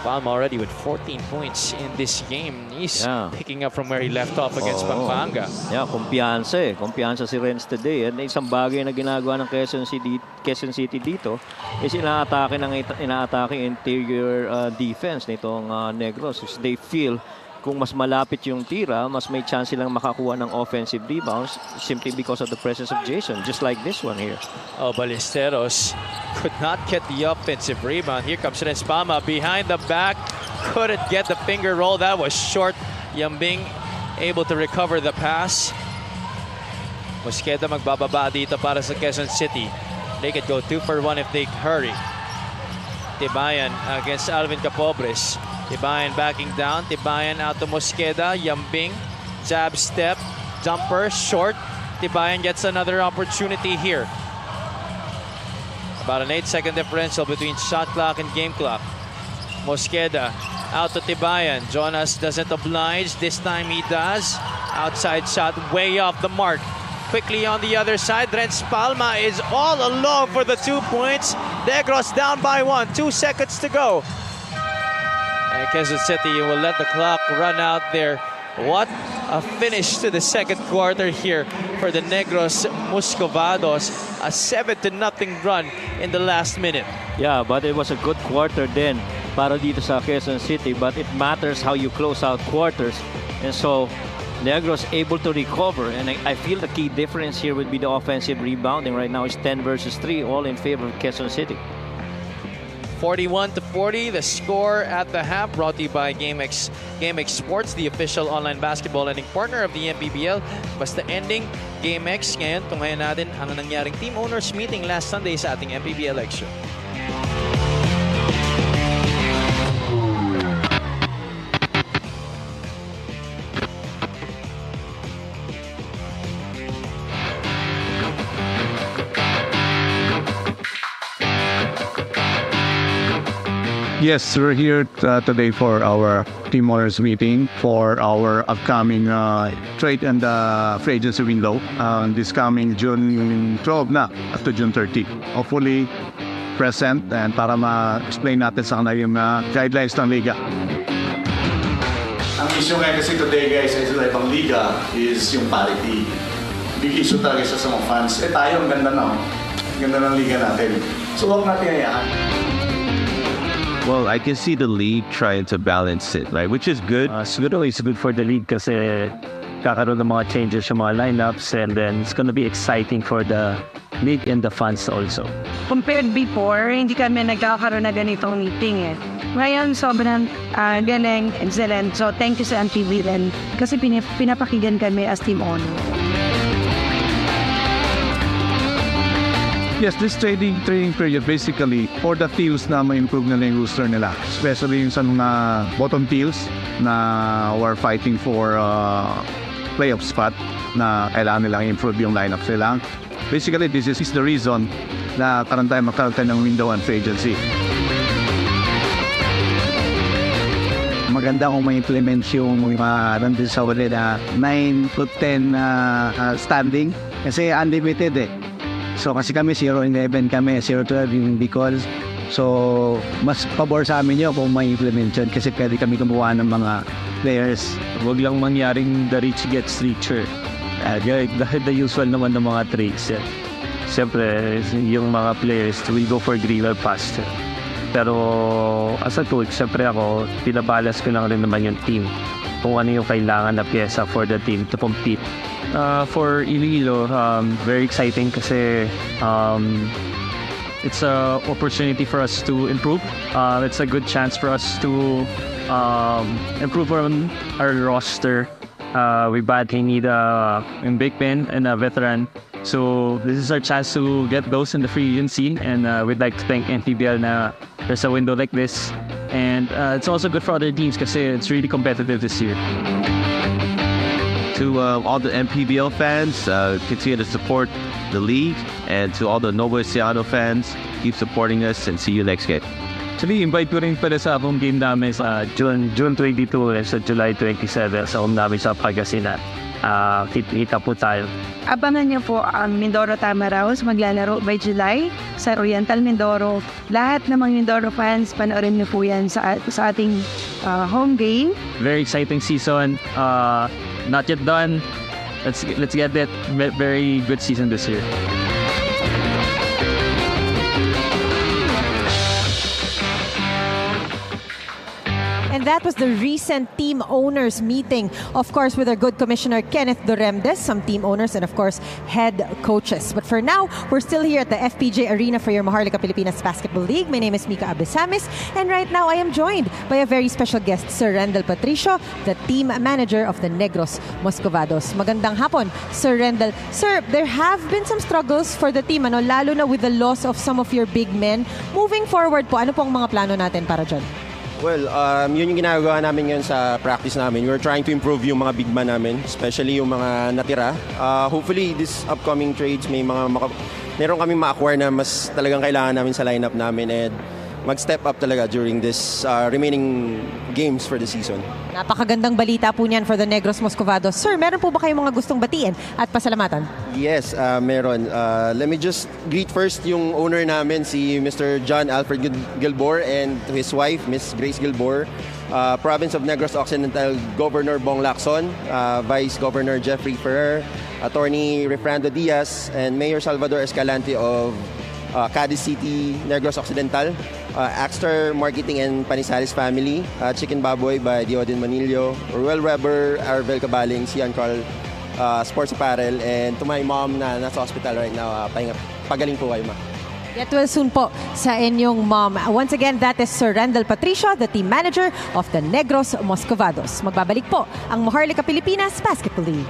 Palma already with 14 points in this game. He's picking up from where he left off against Pampanga. Yeah, kumpiyansa kumpiyansa si Renz today. And isang bagay na ginagawa ng Quezon City dito is inaatake interior defense nitong Negros. They feel kung mas malapit yung tira, mas may chance silang makakuha ng offensive rebounds simply because of the presence of Jason, just like this one here. Oh, Ballesteros could not get the offensive rebound. Here comes Renz Palma behind the back. Couldn't get the finger roll. That was short. Yambing able to recover the pass. Mosqueda magbababa dito para sa Quezon City. They could go 2 for 1 if they hurry. Tibayan against Alvin Capobres. Tibayan backing down. Tibayan out to Mosqueda. Yambing. Jab step. Jumper. Short. Tibayan gets another opportunity here. About an 8-second differential between shot clock and game clock. Mosqueda out to Tibayan. Jonas doesn't oblige. This time he does. Outside shot way off the mark. Quickly on the other side, Renz Palma is all alone for the 2 points. Negros down by 1, 2 seconds to go. And Quezon City will let the clock run out there. What a finish to the second quarter here for the Negros Muscovados. A 7-0 run in the last minute. Yeah, but it was a good quarter then para dito sa Quezon City. But it matters how you close out quarters. And so Negros able to recover. And I feel the key difference here would be the offensive rebounding. Right now it's 10 versus 3, all in favor of Quezon City. 41-40, the score at the half, brought to you by GameX Sports, the official online basketball lending partner of the MPBL. Basta ending, GameX. Ngayon, tunghayan natin ang nangyaring team owners meeting last Sunday sa ating MPBL Extra. Yes, we're here today for our team owners meeting for our upcoming trade and free agency window this coming June 12 na up to June 30. Hopefully present and para ma-explain natin sa kanila yung guidelines ng liga. Ang issue ngayon kasi today guys sa ibang liga is yung parity. Big issue talaga siya sa mga fans. Tayo, ang ganda na. Ganda ng liga natin. So huwag natin hayaan. Well, I can see the league trying to balance it, right? Which is good. Siguro it's good for the league kasi kakaroon ng mga changes sa mga lineups and then it's gonna be exciting for the league and the fans also. Compared before, hindi kami nagkakaroon na ganitong meeting eh. Ngayon, sobrang galing, excellent. So, thank you sa MPBL kasi pinapakinggan kami as team owner. Yes, this trading period basically for the teams na ma-improve nila yung roster nila. Especially yung sa mga bottom teams na were fighting for playoff spot na kailangan nilang improve yung lineup nila. Basically, this is the reason na karantay magkaroon ng window and free agency. Maganda kung ma-implement yung mga nandun sa wala na 9 to 10 standing kasi unlimited eh. So kasi kami 0-11 kami, 0-12 yung because so mas pabor sa amin yun kung may implement yun kasi pwede kami kumuha ng mga players. Huwag lang mangyaring the rich gets richer. The usual naman ng mga trades. Siyempre, yung mga players will go for greener faster. Pero as a coach, siyempre ako, pinabalas ko lang rin naman yung team. Kung ano yung kailangan na pyesa for the team to compete. For Iloilo, very exciting kasi it's an opportunity for us to improve. It's a good chance for us to improve on our roster. We badly need a big man and a veteran. So this is our chance to get those in the free agency, and we'd like to thank MPBL na there's a window like this. And it's also good for other teams kasi it's really competitive this year. To all the MPBL fans, continue to support the league, and to all the Novo Enciano fans, keep supporting us and see you next game. Actually, invite ko rin pala sa home game namin sa June 22 and sa July 27 sa home namin sa Pagasinan. Kita po tayo. Abangan niyo po ang Mindoro Tamaraws maglalaro by July sa Oriental Mindoro. Lahat ng mga Mindoro fans, panoorin niyo po yan sa ating home game. Very exciting season. Not yet done. Let's get that very good season this year. And that was the recent team owners meeting, of course, with our good commissioner, Kenneth Doremdes, some team owners, and of course, head coaches. But for now, we're still here at the FPJ Arena for your Maharlika Pilipinas Basketball League. My name is Mika Abesamis, and right now I am joined by a very special guest, Sir Rendel Patricio, the team manager of the Negros Muscovados. Magandang hapon, Sir Rendel. Sir, there have been some struggles for the team, lalo na with the loss of some of your big men. Moving forward po, ano pong mga plano natin para dyan? Well, yun yung ginagawa namin ngayon sa practice namin. We're trying to improve yung mga big man namin, especially yung mga natira. Hopefully, this upcoming trades, meron kami ma-acquire na mas talagang kailangan namin sa lineup namin. And mag-step up talaga during this remaining games for the season. Napakagandang balita po niyan for the Negros Moscovados. Sir, meron po ba kayong mga gustong batiin at pasalamatan? Yes, meron. Let me just greet first yung owner namin, si Mr. John Alfred Gilbor, and his wife, Miss Grace Gilbor. Province of Negros Occidental Governor Bong Lacson, Vice Governor Jeffrey Ferrer, Attorney Refrando Diaz, and Mayor Salvador Escalante of Cadiz City, Negros Occidental, Axter Marketing and Panisalis Family, Chicken Baboy by Diodin Manilio, Ruel Weber, Arvel Cabaling, Sian Carl Sports Apparel, and to my mom na nasa hospital right now, pagaling po kayo, ma. Get well soon po sa inyong mom. Once again, that is Sir Randall Patricio, the team manager of the Negros Moscovados. Magbabalik po ang Maharlika Pilipinas Basketball League.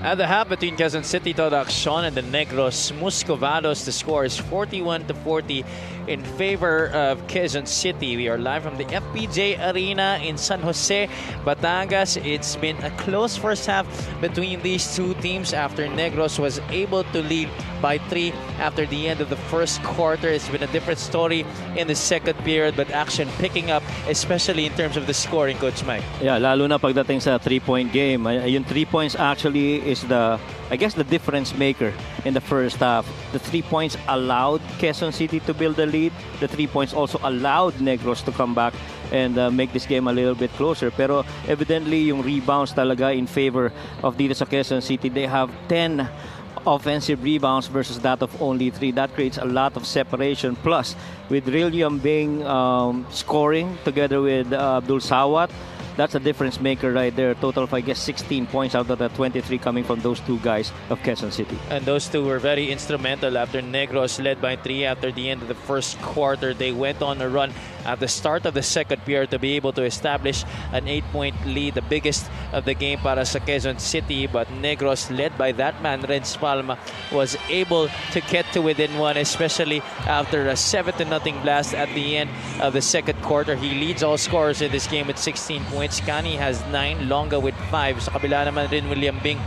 At the half between Quezon City Todaccion and the Negros Muscovados, the score is 41-40 in favor of Quezon City. We are live from the FPJ Arena in San Jose, Batangas. It's been a close first half between these two teams after Negros was able to lead by 3 after the end of the first quarter. It's been a different story in the second period, but action picking up, especially in terms of the scoring, Coach Mike. Yeah, lalo na pagdating sa 3-point game. Yung 3 points actually is I guess the difference maker in the first half. The 3 points allowed Quezon City to build the lead. The 3 points also allowed Negros to come back and make this game a little bit closer. Pero evidently yung rebounds talaga in favor of dito sa Quezon City. They have 10 offensive rebounds versus that of only 3. That creates a lot of separation. Plus, with William Bing scoring together with Abdul Sawat, that's a difference maker right there. Total of, I guess, 16 points out of the 23 coming from those two guys of Quezon City. And those two were very instrumental after Negros led by 3 after the end of the first quarter. They went on a run at the start of the second period to be able to establish an 8-point lead, the biggest of the game para sa Quezon City. But Negros, led by that man, Renz Palma, was able to get to within 1, especially after a 7-0 blast at the end of the second quarter. He leads all scorers in this game with 16 points. Kani has 9, Longa with 5. Sa kabila naman rin, William Bing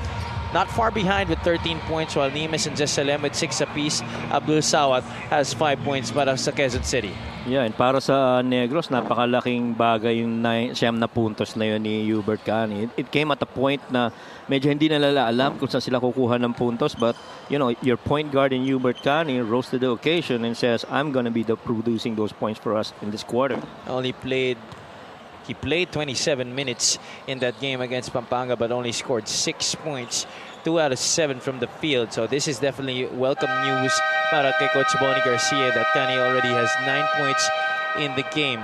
not far behind with 13 points, while Nimes and Jesalem with 6 apiece. Abdul Sawat has 5 points para sa Quezon City. Yeah, and para sa Negros, napakalaking bagay yung 9 na puntos na yun ni Hubert Kani. It came at a point na medyo hindi nalala alam kung saan sila kukuha ng puntos, but you know, your point guard in Hubert Kani rose to the occasion and says, I'm gonna be producing those points for us in this quarter. He played 27 minutes in that game against Pampanga, but only scored 6 points, 2 out of 7 from the field. So this is definitely welcome news para kay Coach Bonnie Garcia that Kani already has 9 points in the game.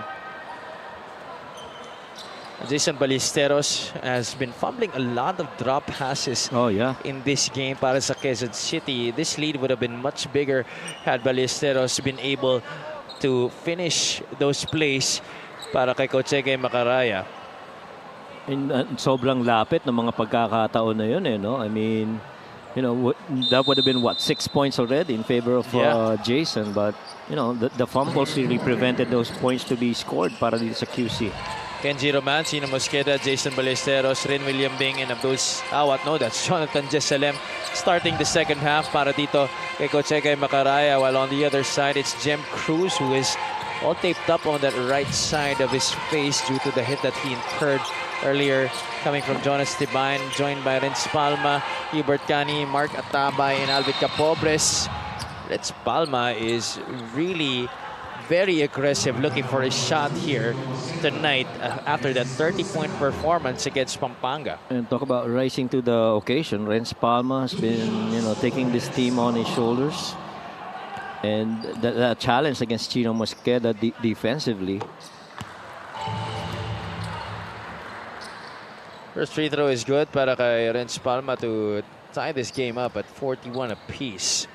Jason Ballesteros has been fumbling a lot of drop passes in this game para sa Quezon City. This lead would have been much bigger had Ballesteros been able to finish those plays para kay Coach Macaraya. Sobrang lapit ng mga pagkakataon na yun, no? I mean, you know, that would have been, 6 points already in favor of Jason. But, you know, the fumbles really prevented those points to be scored para dito sa QC. Kenji Roman, Chino Mosqueda, Jason Ballesteros, Rin William Bing, and Abdul Sawat. No, that's Jonathan Jesalem starting the second half para dito kay Coach Macaraya. While on the other side, it's Jem Cruz, who is all taped up on that right side of his face due to the hit that he incurred earlier, coming from Jonas Tibane, joined by Renz Palma, Hubert Kani, Mark Atabay, and Alvin Capobres. Renz Palma is really very aggressive, looking for a shot here tonight after that 30-point performance against Pampanga. And talk about rising to the occasion. Renz Palma has been, you know, taking this team on his shoulders. And the challenge against Chino Mosqueda defensively. First free throw is good para kay Renz Palma to tie this game up at 41 apiece.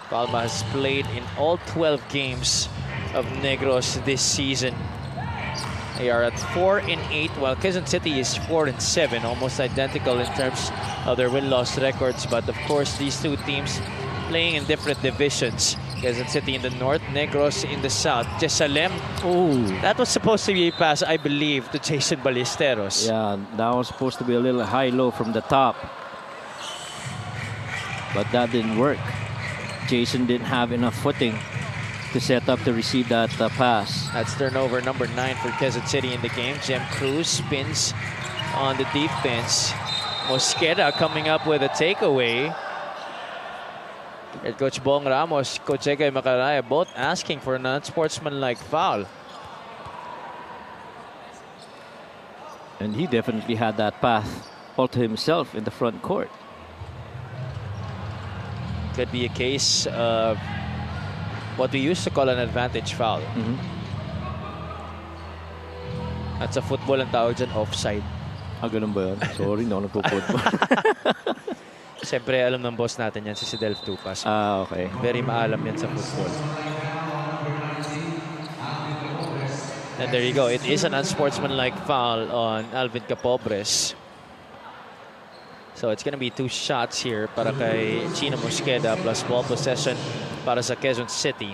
Palma has played in all 12 games of Negros this season. They are at 4-8, while Quezon City is 4-7, almost identical in terms of their win-loss records. But of course, these two teams playing in different divisions. Quezon City in the north, Negros in the south. Jesalem, that was supposed to be a pass, I believe, to Jason Ballesteros. Yeah, that was supposed to be a little high-low from the top. But that didn't work. Jason didn't have enough footing to set up to receive that pass. That's turnover number 9 for Quezon City in the game. Jem Cruz spins on the defense. Mosqueda coming up with a takeaway. And Coach Bong Ramos, Coach Macaraya, both asking for an unsportsmanlike foul. And he definitely had that path all to himself in the front court. Could be a case of what we used to call an advantage foul. At sa football ang tawag dyan, offside. Ganun ba yun? Sorry, no, nagpo-football. Siyempre, alam ng boss natin yan, si Delph Tupas. Okay. Very maalam yan sa football. And there you go. It is an unsportsmanlike foul on Alvin Capobres. So it's gonna be 2 shots here para kay Chino Mosqueda plus ball possession para sa Quezon City.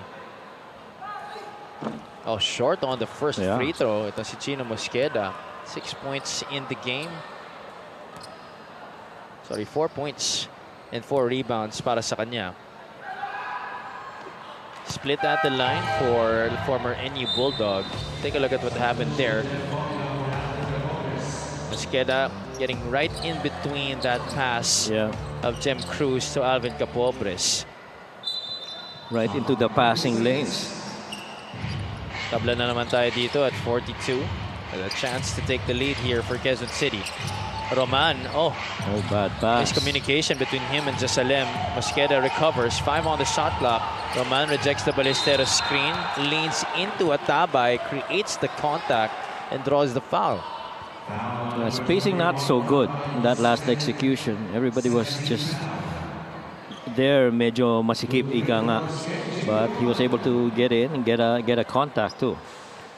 Oh, short on the first free throw. Ito si Chino Mosqueda. 6 points in the game. Sorry, 4 points and 4 rebounds para sa kanya. Split at the line for the former NU Bulldog. Take a look at what happened there. Mosqueda getting right in between that pass of Jem Cruz to Alvin Capobres. Right into the passing lanes. Tabla na naman tayo dito at 42. With a chance to take the lead here for Quezon City. Roman, bad pass. Miscommunication between him and Jesalem. Mosqueda recovers, 5 on the shot clock. Roman rejects the Ballesteros screen, leans into a tabay, creates the contact, and draws the foul. Spacing not so good in that last execution. Everybody was just there, medyo masikip ika nga. But he was able to get in and get a contact too.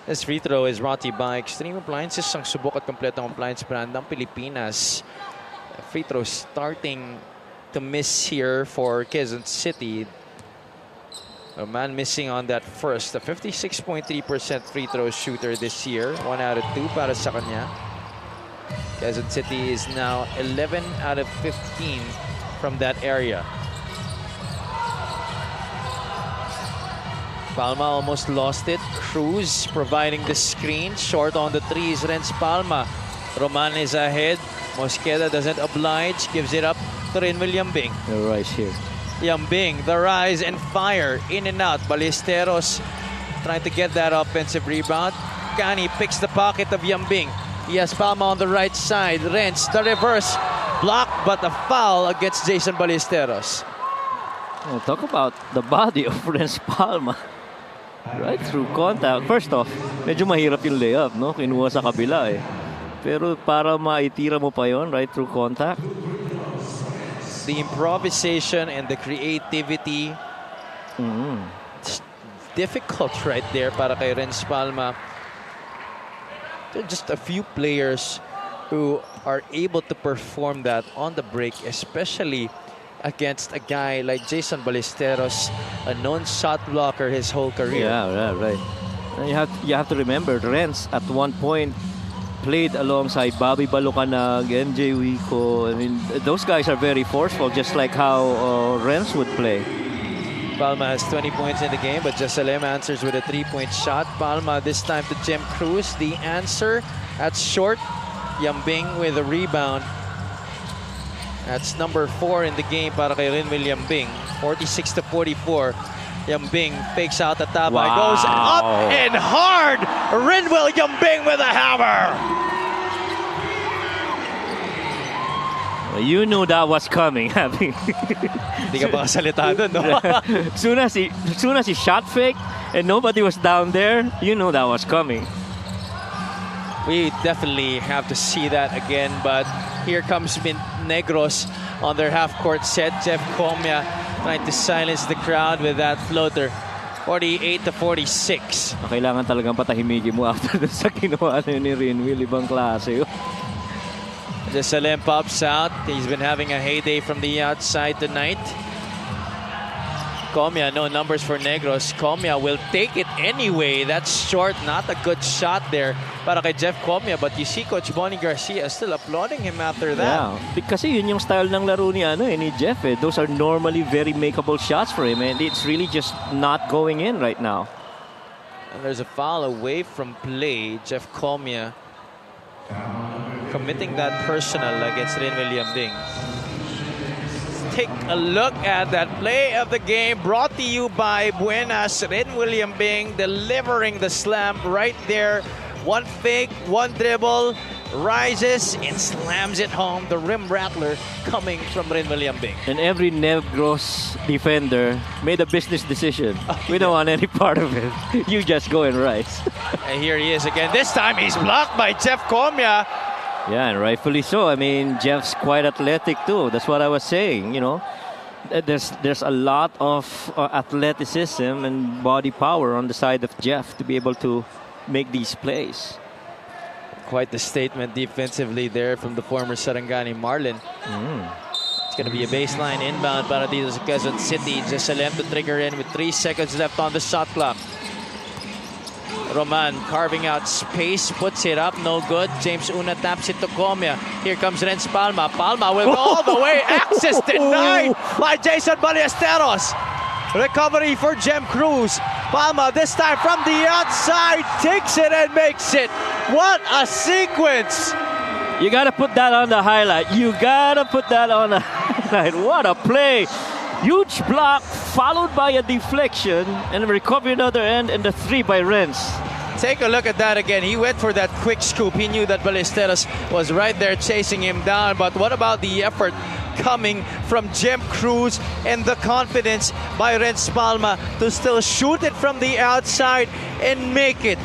This free throw is brought to you by Extreme Appliances, ang subok at kompletong appliance brand ng Pilipinas. Free throw starting to miss here for Quezon City. A man missing on that first. A 56.3% free throw shooter this year. 1 out of 2 para sa kanya. Quezon City is now 11 out of 15 from that area. Palma almost lost it. Cruz providing the screen. Short on the threes. Renz Palma. Roman is ahead. Mosqueda doesn't oblige. Gives it up to Rinwil Yambing. The rise here. Yambing, the rise and fire. In and out. Ballesteros trying to get that offensive rebound. Gani picks the pocket of Yambing. He has Palma on the right side. Renz, the reverse. Blocked, but a foul against Jason Ballesteros. Oh, talk about the body of Renz Palma. Right through contact. First off, medyo mahirap yung layup, no? Kinuha sa kabila eh. Pero para maitira mo pa yon right through contact. The improvisation and the creativity. It's difficult right there para kay Renz Palma. There are just a few players who are able to perform that on the break, especially against a guy like Jason Ballesteros, a known shot blocker his whole career. Yeah, right. And you have to remember, Renz at one point played alongside Bobby Balucanag, MJ Wico. I mean, those guys are very forceful, just like how Renz would play. Palma has 20 points in the game, but Jesalem answers with a 3-point shot. Palma this time to Jem Cruz. The answer, that's short. Yambing with a rebound. That's number 4 in the game para kay Rinwil Yambing. 46-44. Yambing fakes out the top. Goes up and hard. Rinwil Yambing with a hammer. You knew that was coming. Hindi ka ba kasalita dun, no? soon as he shot fake and nobody was down there, you know that was coming. We definitely have to see that again, but here comes Negros on their half-court set. Jeff Comia trying to silence the crowd with that floater. 48-46. Kailangan talagang patahimigin mo after sa kinuha ni Rinwil. Ibang klase. Jesalem pops out. He's been having a heyday from the outside tonight. Comia, no numbers for Negros. Comia will take it anyway. That's short. Not a good shot there para kay Jeff Comia. But you see Coach Bonnie Garcia still applauding him after that. Yeah. Kasi yun yung style ng laro ni Jeff. Those are normally very makeable shots for him. And it's really just not going in right now. And there's a foul away from play. Jeff Comia committing that personal against Rinwil Yambing. Take a look at that play of the game brought to you by Buenas. Rinwil Yambing delivering the slam right there. One fake, one dribble, rises and slams it home. The rim rattler coming from Rinwil Yambing. And every Negros defender made a business decision. We don't want any part of it. You just go and rise. And here he is again. This time he's blocked by Jeff Comia. Yeah, and rightfully so. I mean, Jeff's quite athletic too. That's what I was saying, you know. There's a lot of athleticism and body power on the side of Jeff to be able to make these plays. Quite the statement defensively there from the former Sarangani Marlin. It's going to be a baseline inbound para dito sa Quezon City. Jesalem to trigger in with 3 seconds left on the shot clock. Roman carving out space, puts it up, no good. James Una taps it to Comia. Here comes Renz Palma. Palma will go all the way. Access denied by Jason Ballesteros. Recovery for Jem Cruz. Palma this time from the outside takes it and makes it. What a sequence! You gotta put that on the highlight. You gotta put that on the highlight. What a play! Huge block followed by a deflection and recovery another end and the 3 by Renz. Take a look at that again. He went for that quick scoop. He knew that Ballesteros was right there chasing him down. But what about the effort coming from Jem Cruz and the confidence by Renz Palma to still shoot it from the outside and make it?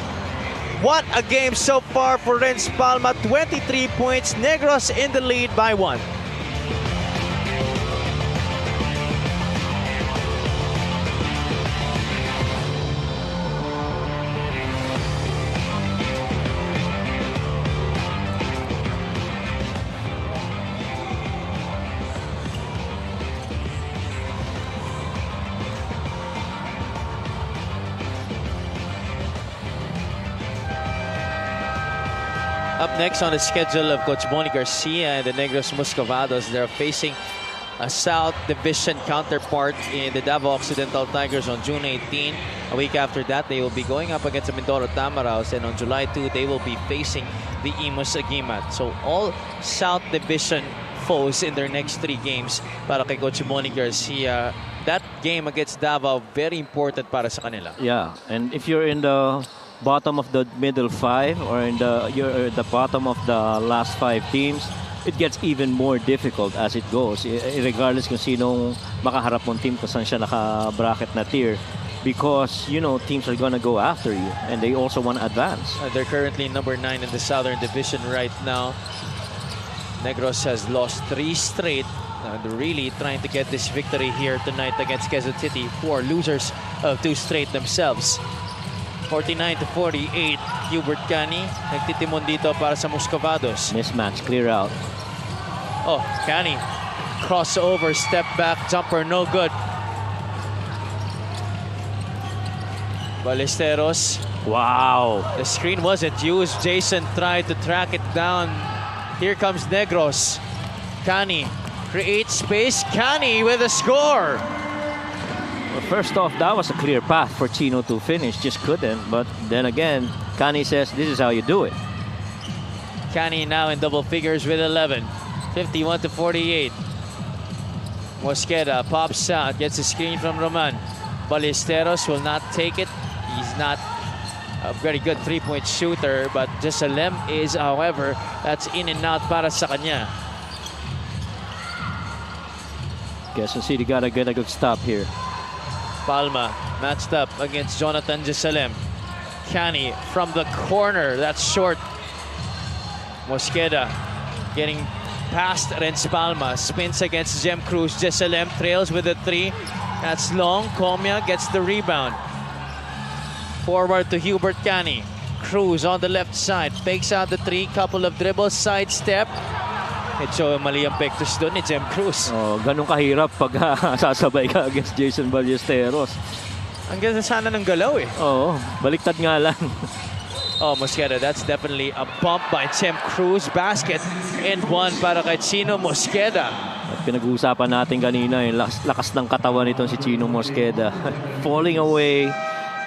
What a game so far for Renz Palma. 23 points. Negros in the lead by 1. Up next on the schedule of Coach Bonnie Garcia and the Negros Muscovados, they're facing a South Division counterpart in the Davao Occidental Tigers on June 18. A week after that, they will be going up against the Mindoro Tamaraos, and on July 2, they will be facing the Imus Agimat. So all South Division foes in their next 3 games para kay Coach Bonnie Garcia. That game against Davao, very important para sa kanila. Yeah, and if you're in the bottom of the middle 5 or in you're the bottom of the last 5 teams, it gets even more difficult as it goes, regardless kung sinong makaharap mong team kung saan siya naka-bracket na tier, because you know teams are gonna go after you and they also want to advance. They're currently number 9 in the Southern Division right now. Negros has lost 3 straight. They're really trying to get this victory here tonight against Quezon City, who are losers of 2 straight themselves. 49-48, Hubert Cani nagtitimon dito para sa Muscovados. Mismatch, clear out. Oh, Cani, crossover, step back, jumper, no good. Ballesteros. Wow. The screen wasn't used. Jason tried to track it down. Here comes Negros. Cani creates space. Cani with a score. Well, first off, that was a clear path for Chino to finish. Just couldn't. But then again, Cani says this is how you do it. Cani now in double figures with 11. 51-48. Mosqueda pops out, gets a screen from Roman. Ballesteros will not take it. He's not a very good 3-point shooter, but Jesalem is, however, that's in and out para sa kanya. Quezon City gotta get a good stop here. Palma matched up against Jonathan Jesalem. Cani from the corner, that's short. Mosqueda getting past Renz Palma, spins against Jem Cruz. Jesalem trails with a 3. That's long. Comia gets the rebound. Forward to Hubert Cani. Cruz on the left side, fakes out the 3, couple of dribbles, sidestep. Medyo mali ang pektos doon ni Jem Cruz. Oh, ganun kahirap pag sasabay ka against Jason Ballesteros. Ang ganda sana ng galaw eh. Oo, baliktad nga lang. Oh, Mosqueda, that's definitely a bump by Jem Cruz. Basket and 1 para kay Chino Mosqueda. At pinag-uusapan natin kanina yung lakas ng katawan nitong si Chino Mosqueda. Falling away,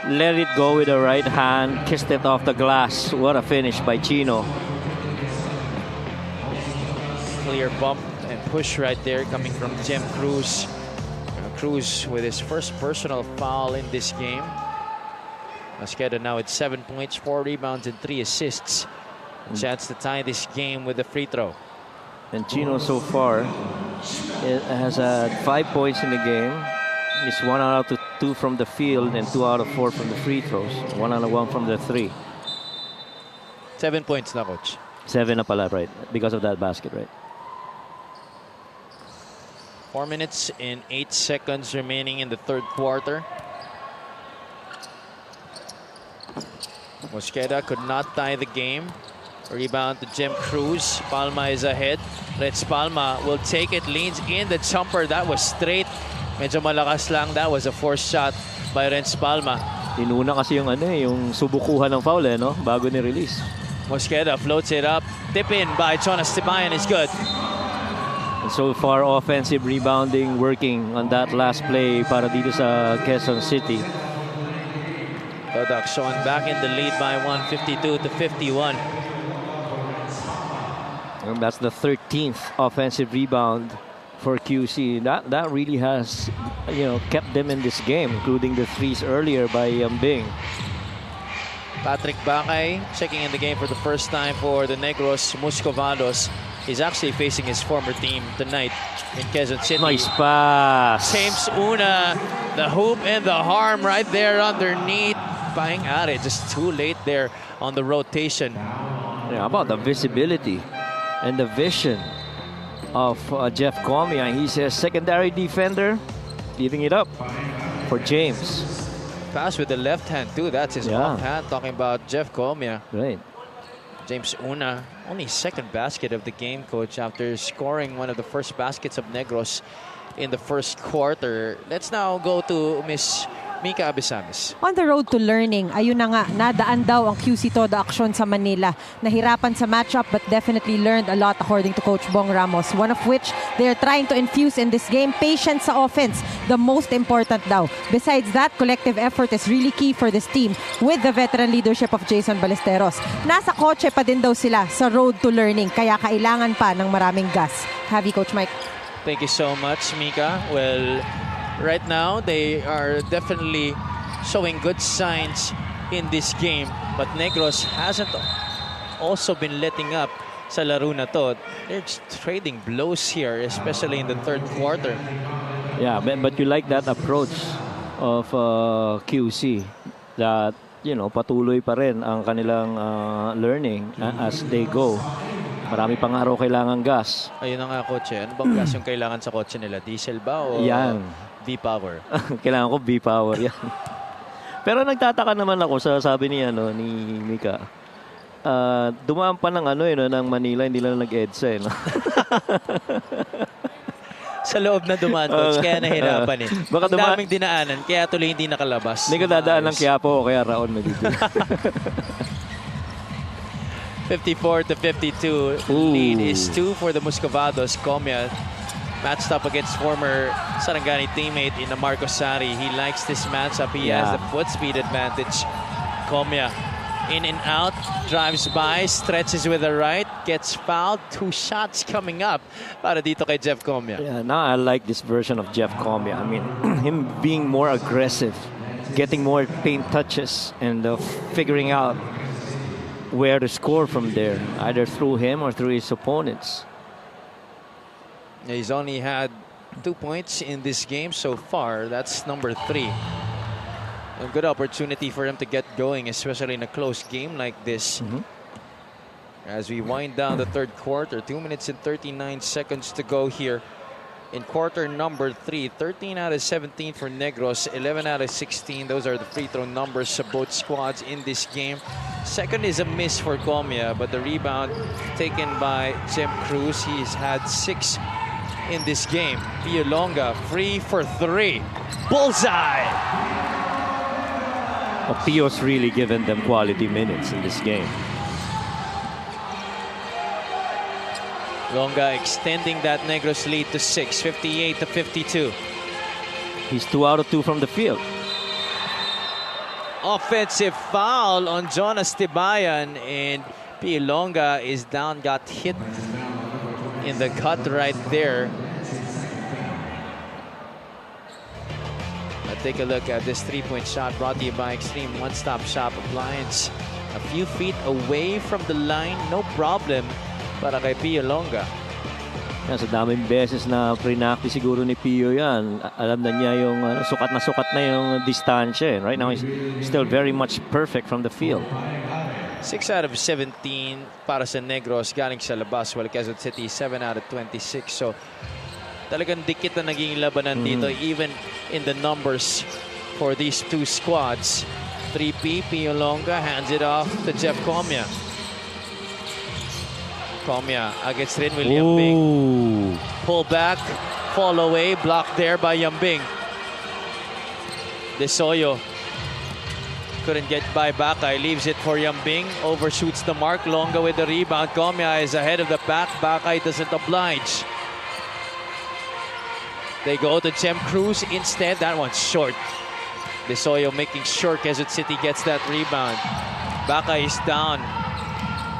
let it go with the right hand, kissed it off the glass. What a finish by Chino. Clear bump and push right there coming from Jem Cruz. Cruz with his first personal foul in this game. Mosqueda now at 7 points, 4 rebounds, and 3 assists. Chance to tie this game with a free throw. And Chino so far has 5 points in the game. He's 1 out of 2 from the field and 2 out of 4 from the free throws. 1 out of 1 from the 3. 7 points na, coach. 7 na pala, right? Because of that basket, right? 4 minutes and 8 seconds remaining in the third quarter. Mosqueda could not tie the game. Rebound to Jim Cruz. Palma is ahead. Reds Palma will take it. Leans in the jumper. That was straight. Medyo malakas lang. That was a forced shot by Reds Palma. Inuna kasi yung yung subukuhan ng foul no? Bago ni-release. Mosqueda floats it up. Tip in by Jonas Tibayan is good. And so far, offensive rebounding working on that last play para dito sa Quezon City. Kodak Sean back in the lead by 152-51. And that's the 13th offensive rebound for QC. That really has, kept them in this game, including the threes earlier by Yambing. Patrick Bakay checking in the game for the first time for the Negros Muscovados. He's actually facing his former team tonight in Quezon City. Nice pass. James Una, the hoop and the harm right there underneath. Bang at it, just too late there on the rotation. Yeah, how about the visibility and the vision of Jeff Comia? He's a secondary defender, giving it up for James. Pass with the left hand too. That's his off hand. Talking about Jeff Comia. Right. James Una, only second basket of the game, coach, after scoring one of the first baskets of Negros in the first quarter. Let's now go to Miss Mika Abisamis. On the road to learning, ayun na nga, nadaan daw ang QC Todo Action sa Manila. Nahirapan sa matchup but definitely learned a lot according to Coach Bong Ramos. One of which they're trying to infuse in this game, patience sa offense. The most important daw. Besides that, collective effort is really key for this team with the veteran leadership of Jason Ballesteros. Nasa kotse pa din daw sila sa road to learning, kaya kailangan pa ng maraming gas. Have you, Coach Mike? Thank you so much, Mika. Well, right now, they are definitely showing good signs in this game. But Negros hasn't also been letting up sa laro na to. They're just trading blows here, especially in the third quarter. Yeah, but you like that approach of QC that, patuloy pa rin ang kanilang learning as they go. Marami pang araw kailangan gas. Ayun na nga, coach. Ano bang gas yung kailangan sa kotse nila? Diesel ba o yan. V-Power? Kailangan ko V-Power yan. Pero nagtataka naman ako sa sabi ni Mika. Dumaan pa ng ng Manila, hindi lang nag-EDSA. Sa loob na dumaan, coach. Kaya nahirapan Baka daming dinaanan, kaya tuloy hindi nakalabas. Hindi ko dadaan ng Quiapo, kaya Raon medyo. 54-52. Lead is 2 for the Muscovados. Comia matched up against former Sarangani teammate in Marcos Sari. He likes this matchup. He has the foot speed advantage. Comia in and out, drives by, stretches with the right, gets fouled. 2 shots coming up para dito kay Jeff Comia. Yeah, now I like this version of Jeff Comia. I mean, him being more aggressive, getting more paint touches, and figuring out where to score from there, either through him or through his opponents. He's only had 2 points in this game so far. That's number 3. A good opportunity for him to get going, especially in a close game like this. As we wind down the third quarter, 2 minutes and 39 seconds to go here in quarter number 3. 13 out of 17 for Negros, 11 out of 16. Those are the free throw numbers of both squads in this game. Second is a miss for Comia, but the rebound taken by Jim Cruz. He's had 6 in this game. Piolonga free for 3. Bullseye! Pio's really given them quality minutes in this game. Longa extending that Negros lead to 6, 58-52. He's 2 out of 2 from the field. Offensive foul on Jonas Tibayan, and Piolonga is down, got hit in the cut right there. Take a look at this 3-point shot brought to you by Extreme One-Stop Shop Appliance. A few feet away from the line, no problem para kay Piolonga. Yan, sa daming beses na pre-practice siguro ni Pio yan. Alam na niya yung sukat na yung distansya. Right now, he's still very much perfect from the field. 6 out of 17 para sa Negros galing sa labas, while Quezon City 7 out of 26. So talagang dikit na naging labanan dito, even in the numbers for these 2 squads. 3P, Piolonga hands it off to Jeff Comia. Comia against Rinwil Yambing. Pull back, fall away, blocked there by Yambing. Desoyo couldn't get by Bakay, leaves it for Yambing, overshoots the mark. Longa with the rebound. Comia is ahead of the pack. Bakay doesn't oblige. They go to Jem Cruz instead. That one's short. Desoyo making sure Quezon City gets that rebound. Bakay is down.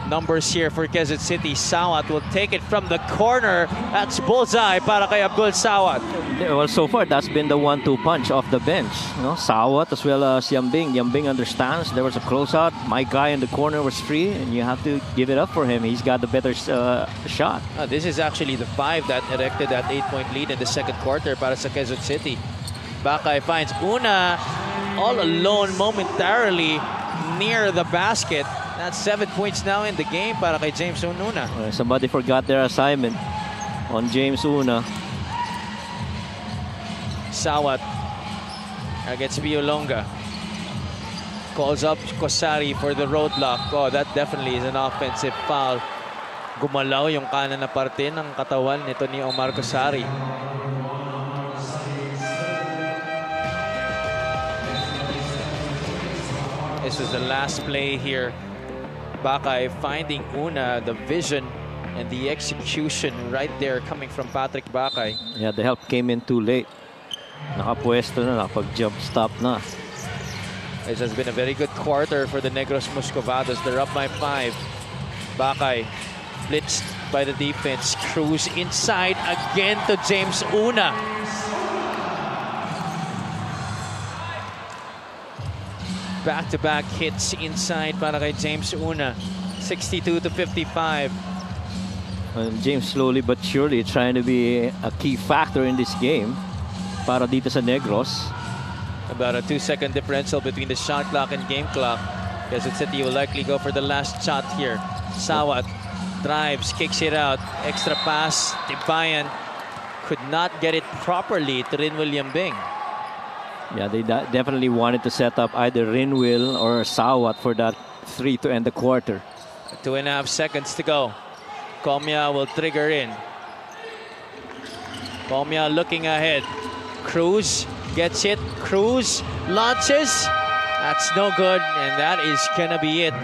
Numbers here for Quezon City. Sawat will take it from the corner. That's bullseye para kay Abdul Sawat. Well, so far, that's been the 1-2 punch off the bench. Sawat as well as Yambing. Yambing understands there was a closeout. My guy in the corner was free, and you have to give it up for him. He's got the better shot. This is actually the 5 that erected that 8-point lead in the second quarter para sa Quezon City. Bakay finds Una all alone momentarily near the basket. That's 7 points now in the game para kay James Una. Somebody forgot their assignment on James Una. Sawat against Violonga. Calls up Kosari for the roadblock. Oh, that definitely is an offensive foul. Gumalaw yung kanan na parte ng katawan nito ni Omar Kosari. This was the last play here. Bakay finding Una, the vision and the execution right there coming from Patrick Bakay. Yeah, the help came in too late. Nakapwesto na, nakapag-jump stop na. This has been a very good quarter for the Negros Muscovados. They're up by 5. Bakay blitzed by the defense. Cruz inside again to James Una. Back-to-back hits inside para kay James Una. 62-55. And James slowly but surely trying to be a key factor in this game para dito sa Negros. About a 2-second differential between the shot clock and game clock. Quezon City will likely go for the last shot here. Sawat drives, kicks it out. Extra pass. Tibayan could not get it properly to Rinwil Yambing. Yeah, they definitely wanted to set up either Rinwil or Sawat for that 3 to end the quarter. 2.5 seconds to go. Comia will trigger in. Comia looking ahead. Cruz gets it. Cruz launches. That's no good. And that is going to be it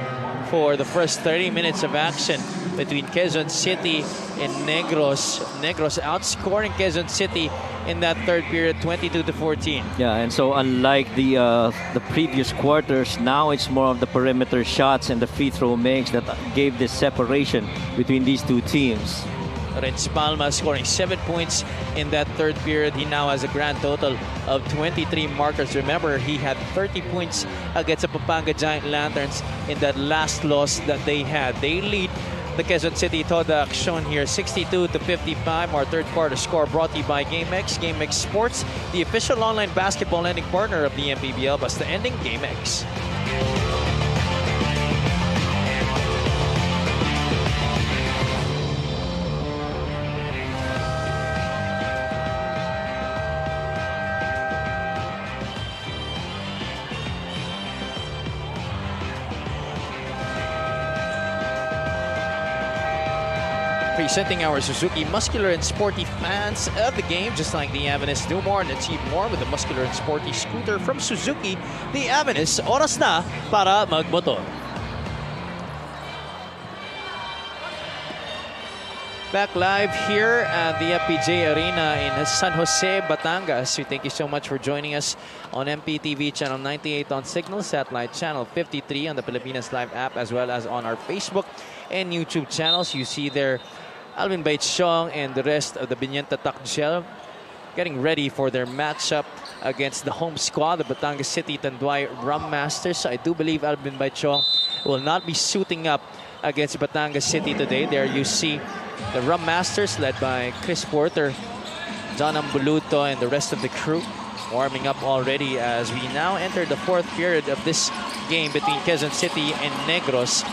for the first 30 minutes of action between Quezon City and Negros. Negros outscoring Quezon City in that third period, 22-14. Yeah, and so unlike the previous quarters, now it's more of the perimeter shots and the free throw makes that gave this separation between these two teams. Renz Palma scoring 7 points in that third period. He now has a grand total of 23 markers. Remember, he had 30 points against the Pampanga Giant Lanterns in that last loss that they had. They lead the Quezon City Toda shown here 62-55. Our third quarter score brought to you by GameX. GameX Sports, the official online basketball lending partner of the MPBL. Basta ending GameX. Presenting our Suzuki muscular and sporty fans of the game, just like the Avenus. Do more and achieve more with the muscular and sporty scooter from Suzuki, the Avenus. Oras na para magmotor. Back live here at the FPJ Arena in San Jose, Batangas. We thank you so much for joining us on MPTV Channel 98 on Signal, Satellite Channel 53 on the Pilipinas Live app, as well as on our Facebook and YouTube channels. You see there Alvin Baitchong and the rest of the Binyenta Takjel getting ready for their matchup against the home squad, the Batangas City Tanduay Rum Masters. I do believe Alvin Baitchong will not be suiting up against Batangas City today. There you see the Rum Masters led by Chris Porter, John Ambuluto, and the rest of the crew warming up already as we now enter the fourth period of this game between Quezon City and Negros.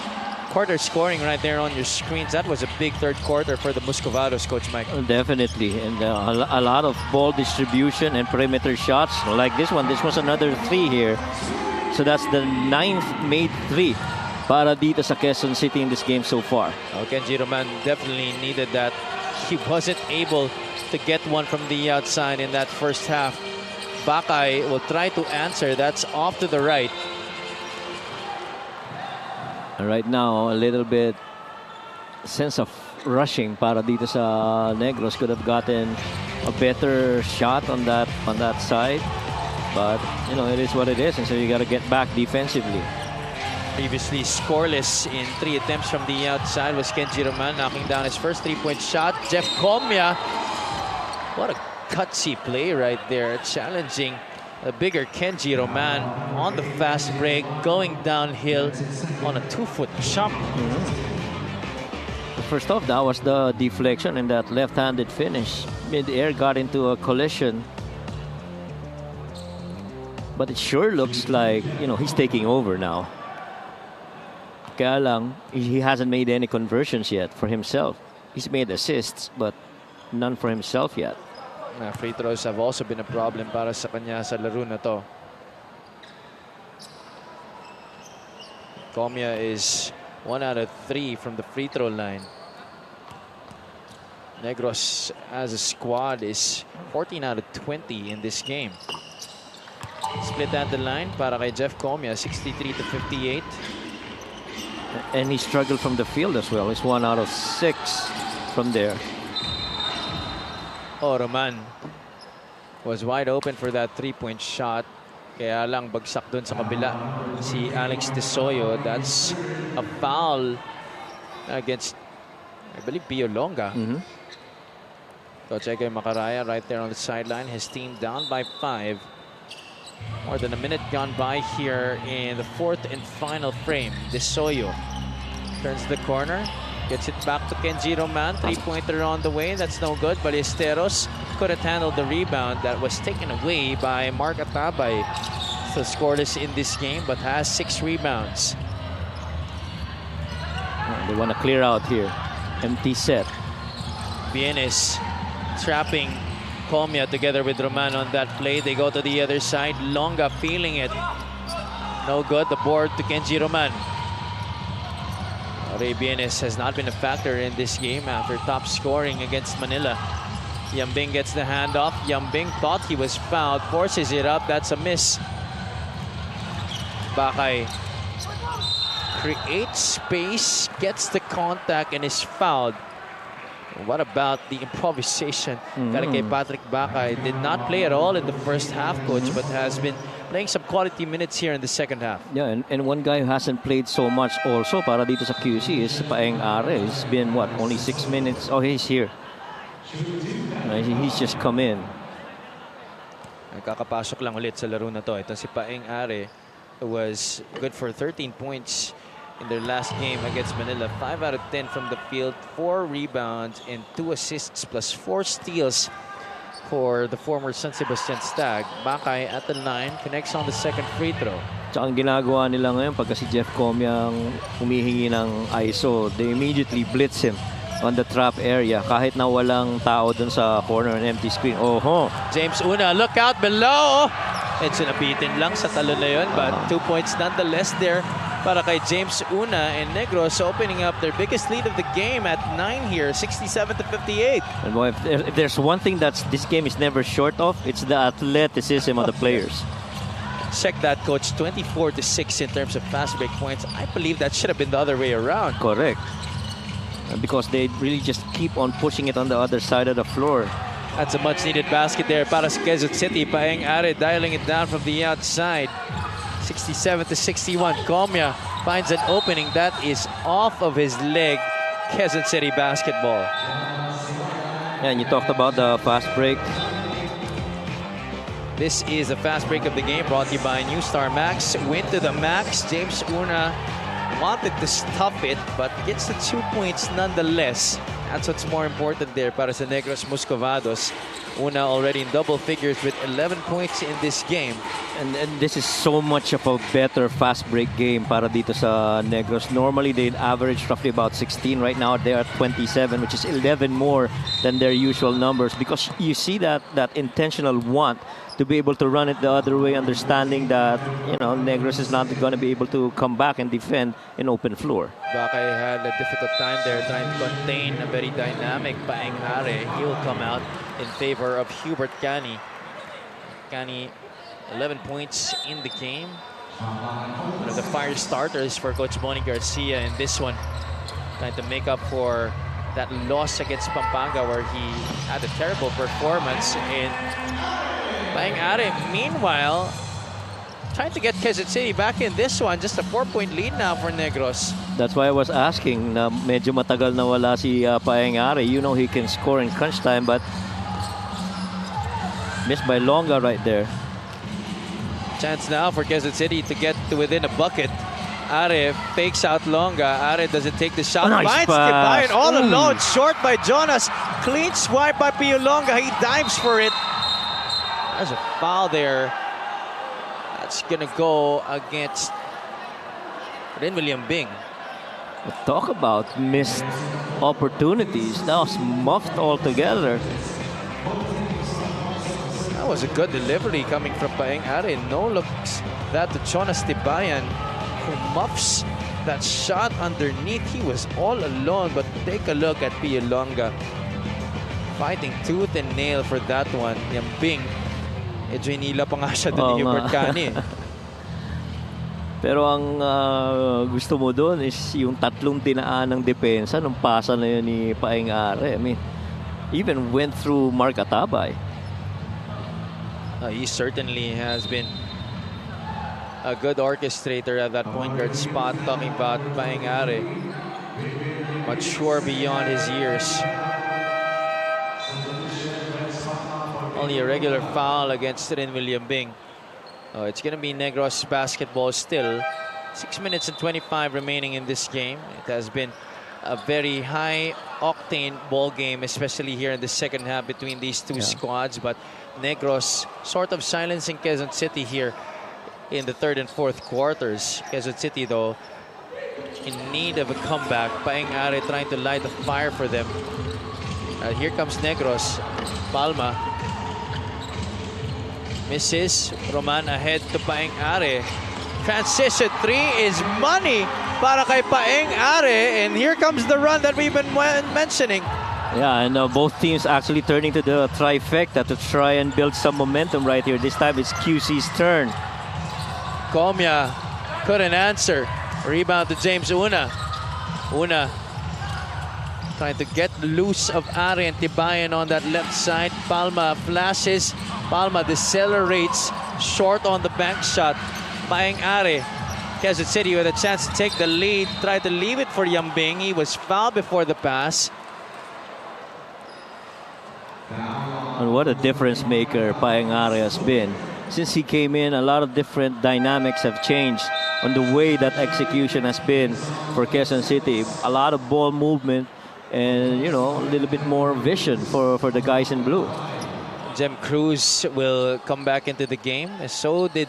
Quarter scoring right there on your screens. That was a big third quarter for the Muscovados, Coach Mike. Definitely, and a lot of ball distribution and perimeter shots like this one. This was another 3 here. So that's the 9th made 3 para dito sa Quezon City in this game so far. Kenji Roman definitely needed that. He wasn't able to get one from the outside in that first half. Bakay will try to answer. That's off to the right. And right now, a little bit sense of rushing para dito sa Negros. Could have gotten a better shot on that side, but you know, it is what it is, and so you got to get back defensively. Previously scoreless in 3 attempts from the outside was Kenji Roman, knocking down his first 3-point shot. Jeff Comia, what a gutsy play right there, challenging a bigger Kenji Roman on the fast break, going downhill on a 2-foot chop. First off, that was the deflection and that left-handed finish. Mid-air got into a collision. But it sure looks like, you know, he's taking over now. Kaya lang, he hasn't made any conversions yet for himself. He's made assists, but none for himself yet. Free throws have also been a problem para sa kanya sa laro na to. Comia is 1 out of 3 from the free throw line. Negros as a squad is 14 out of 20 in this game. Split at the line para kay Jeff Comia, 63 to 58. And he struggled from the field as well. He's 1 out of 6 from there. Roman was wide open for that 3-point shot. Kaya lang bagsak dun sa kabila si Alex Tesoyo. That's a foul against, I believe, Pio Longa. Coach Egay Macaraya right there on the sideline. His team down by 5. More than a minute gone by here in the 4th and final frame. Tesoyo turns the corner. Gets it back to Kenji Roman. 3-pointer on the way. That's no good. Ballesteros could have handled the rebound that was taken away by Mark Atabay. Still scoreless in this game, but has 6 rebounds. They want to clear out here. Empty set. Bienes trapping Comia together with Roman on that play. They go to the other side. Longa feeling it. No good. The board to Kenji Roman. Ray Bienes has not been a factor in this game after top scoring against Manila. Yambing gets the handoff. Yambing thought he was fouled. Forces it up. That's a miss. Bakay creates space, gets the contact, and is fouled. What about the improvisation? Kay Patrick Bakay did not play at all in the first half, coach, but has been playing some quality minutes here in the second half. Yeah, and one guy who hasn't played so much also para dito sa QC is Paeng Are. He's been, what, only 6 minutes? Oh, he's here. He's just come in. Kakapasok lang ulit sa laro na to. Ito si Paeng Are was good for 13 points in their last game against Manila. 5 out of 10 from the field, 4 rebounds and 2 assists plus 4 steals for the former San Sebastian Stag. Bakay at the line, connects on the second free throw. Tsaka ang ginagawa nila ngayon pagka si Jeff Comia ang humihingi ng ISO, they immediately blitz him on the trap area kahit na walang tao dun sa corner and empty screen. James Una, look out below. It's nabitin lang sa talon na yun, but 2 points nonetheless there para kay James Una, and Negros opening up their biggest lead of the game at 9 here, 67 to 58. And boy, if there's one thing that this game is never short of, it's the athleticism of the players. Check that, coach. 24 to 6 in terms of fast break points. I believe that should have been the other way around. Correct. Because they really just keep on pushing it on the other side of the floor. That's a much-needed basket there para sa Quezon City. Paeng Are dialing it down from the outside. 67 to 61. Comia finds an opening that is off of his leg. Quezon City basketball. And you talked about the fast break. This is the fast break of the game brought to you by New Star Max. Win to the max. James Una wanted to stop it, but gets the 2 points nonetheless. That's what's more important there para sa Negros Muscovados. Una already in double figures with 11 points in this game. And this is so much of a better fast break game para dito sa Negros. Normally they'd average roughly about 16. Right now they're at 27, which is 11 more than their usual numbers, because you see that intentional want to be able to run it the other way, understanding that, you know, Negros is not going to be able to come back and defend in open floor. Bakay had a difficult time there trying to contain a very dynamic Paeng Are. He'll come out in favor of Hubert Cani. Cani, 11 points in the game. One of the fire starters for Coach Bonnie Garcia in this one. Trying to make up for that loss against Pampanga where he had a terrible performance. And Paeng Are, meanwhile, trying to get Quezon City back in this one. Just a 4-point lead now for Negros. That's why I was asking na medyo matagal na wala si Paeng Are. You know he can score in crunch time, but missed by Longa right there. Chance now for Quezon City to get to within a bucket. Are fakes out Longa. Are doesn't take the shot. Nice Finds pass. Tibayan all alone. Short by Jonas. Clean swipe by Pio Longa. He dives for it. There's a foul there. That's going to go against Rin William Bing. Talk about missed opportunities. That was muffed altogether. That was a good delivery coming from Paeng Are. No looks that to Jonas Tibayan, who muffs that shot underneath. He was all alone, but take a look at Pio Longa. Fighting tooth and nail for that one. Yung Bing, medyo inila pa nga siya doon ni Hubert Cani. Pero ang gusto mo doon is yung tatlong dinaan ng depensa nung pasa na yun ni Paeng Are. I mean, even went through Mark Atabay. He certainly has been a good orchestrator at that point guard spot. Talking about Paeng Are, mature beyond his years. Only a regular foul against Rin William Bing. It's going to be Negros basketball still. 6 minutes and 25 remaining in this game. It has been a very high-octane ball game, especially here in the second half between these two squads. But Negros sort of silencing Quezon City here in the third and fourth quarters. Quezon City, though, in need of a comeback. Paeng Are trying to light the fire for them. Here comes Negros. Palma. Misses. Roman ahead to Paeng Are. Transition three is money para kay Paeng Are. And here comes the run that we've been mentioning. Yeah, and both teams actually turning to the trifecta to try and build some momentum right here. This time it's QC's turn. Comia couldn't answer. Rebound to James Una. Una trying to get loose of Are and Tibayan on that left side. Palma flashes. Palma decelerates. Short on the bank shot. Paeng Are. Quezon City with a chance to take the lead. Tried to leave it for Yambing. He was fouled before the pass. And what a difference maker Paeng Are has been. Since he came in, a lot of different dynamics have changed on the way that execution has been for Quezon City. A lot of ball movement and, you know, a little bit more vision for the guys in blue. Jem Cruz will come back into the game. So did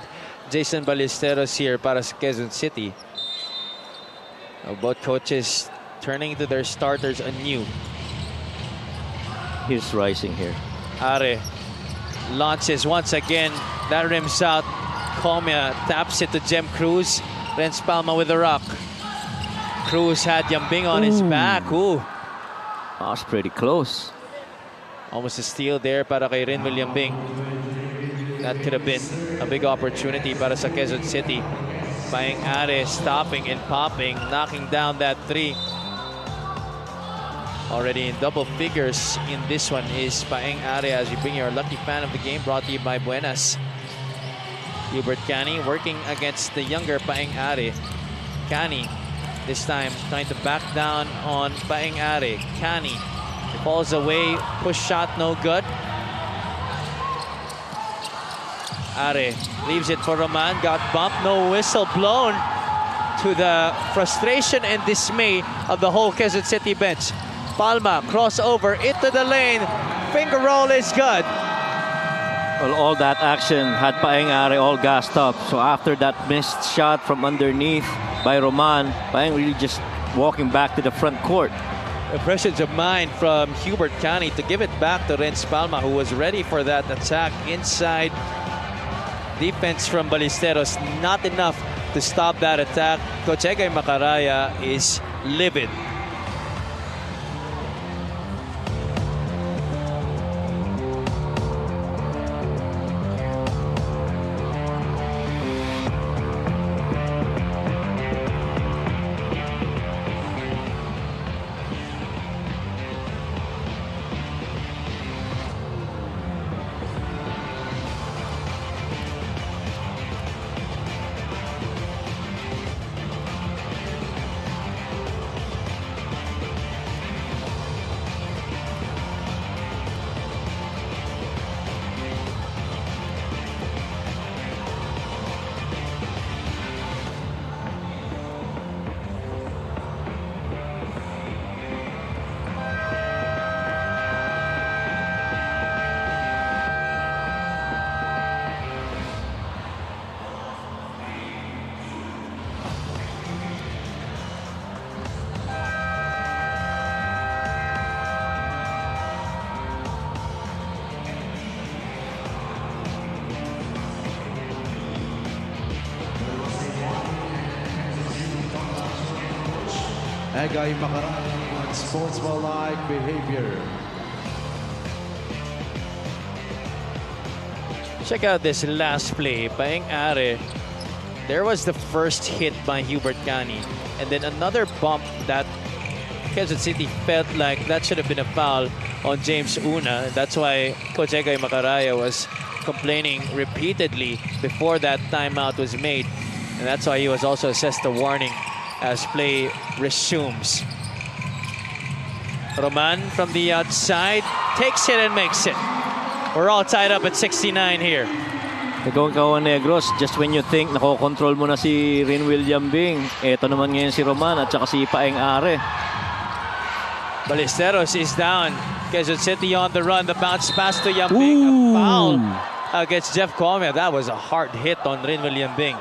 Jason Ballesteros here para sa Quezon City. Both coaches turning to their starters anew. Here's Rising here. Are launches once again. That rims out. Comia taps it to Jem Cruz. Renz Palma with the rock. Cruz had Yambing on his back. Ooh. That was pretty close. Almost a steal there para kay Rin William Bing. That could have been a big opportunity para sa Quezon City. Paeng Are stopping and popping, knocking down that three. Already in double figures in this one is Paeng Are as you bring your lucky fan of the game, brought to you by Buenas. Hubert Cani working against the younger Paeng Are. Cani this time trying to back down on Paeng Are. Cani falls away, push shot no good. Are leaves it for Roman, got bumped, no whistle blown, to the frustration and dismay of the whole Quezon City bench. Palma crossover into the lane, finger roll is good. Well, all that action had Paeng Are all gassed up. So after that missed shot from underneath by Roman, Paeng really just walking back to the front court. impressions of mind from Hubert Cani to give it back to Renz Palma, who was ready for that attack inside. Defense from Ballesteros, not enough to stop that attack. Coach Egay Macaraya is livid. Egay Macaraya on sportsmanlike behavior. Check out this last play. Paeng Are. There was the first hit by Hubert Cani. And then another bump that Quezon City felt like that should have been a foul on James Una. That's why Coach Egay Macaraya was complaining repeatedly before that timeout was made. And that's why he was also assessed a warning as play resumes. Roman from the outside takes it and makes it. We're all tied up at 69 here. Nagkakawa Negros, just when you think nakokontrol mo na si Rin William Bing, eto naman ngayon si Roman at saka si Paeng Are. Ballesteros is down. Quezon City on the run. The bounce pass to Yambing. A foul against Jeff Comia. That was a hard hit on Rin William Bing.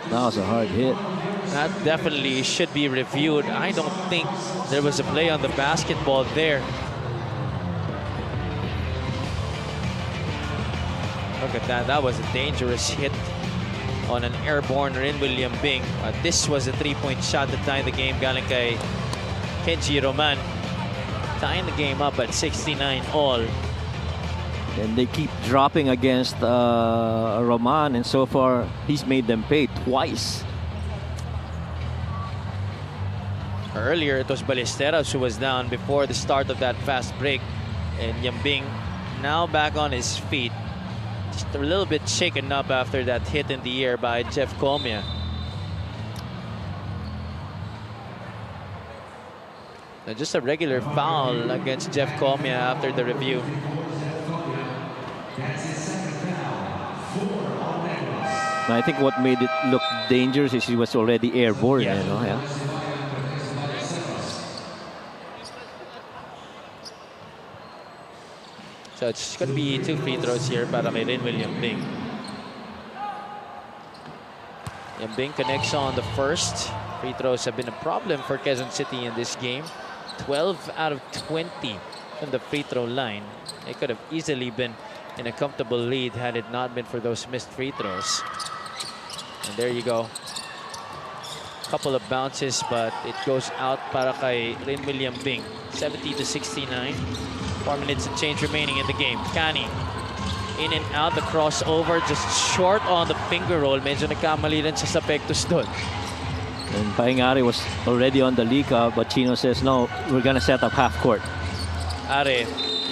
That was a hard hit. That definitely should be reviewed. I don't think there was a play on the basketball there. Look at that. That was a dangerous hit on an airborne Rin William Bing. This was a three-point shot to tie the game galing kay Kenji Roman. Tying the game up at 69 all. And they keep dropping against Roman, and so far he's made them pay twice. Earlier it was Ballesteros who was down before the start of that fast break, and Yambing now back on his feet, just a little bit shaken up after that hit in the air by Jeff Comia. And just a regular foul against Jeff Comia after the review. I think what made it look dangerous is he was already airborne. Yeah. You know, yeah. So it's going to be 2 free throws here para kay Rin William Bing. Bing connects on the first. Free throws have been a problem for Quezon City in this game. 12 out of 20 from the free throw line. They could have easily been in a comfortable lead had it not been for those missed free throws. And there you go. Couple of bounces, but it goes out para kay Rin William Bing. 70-69. 4 minutes and change remaining in the game. Cani in and out, the crossover just short on the finger roll. Medyo nagkamali rin siya sa pektus doon. And Paeng Are was already on the leak, but Chino says, no, we're going to set up half court. Are,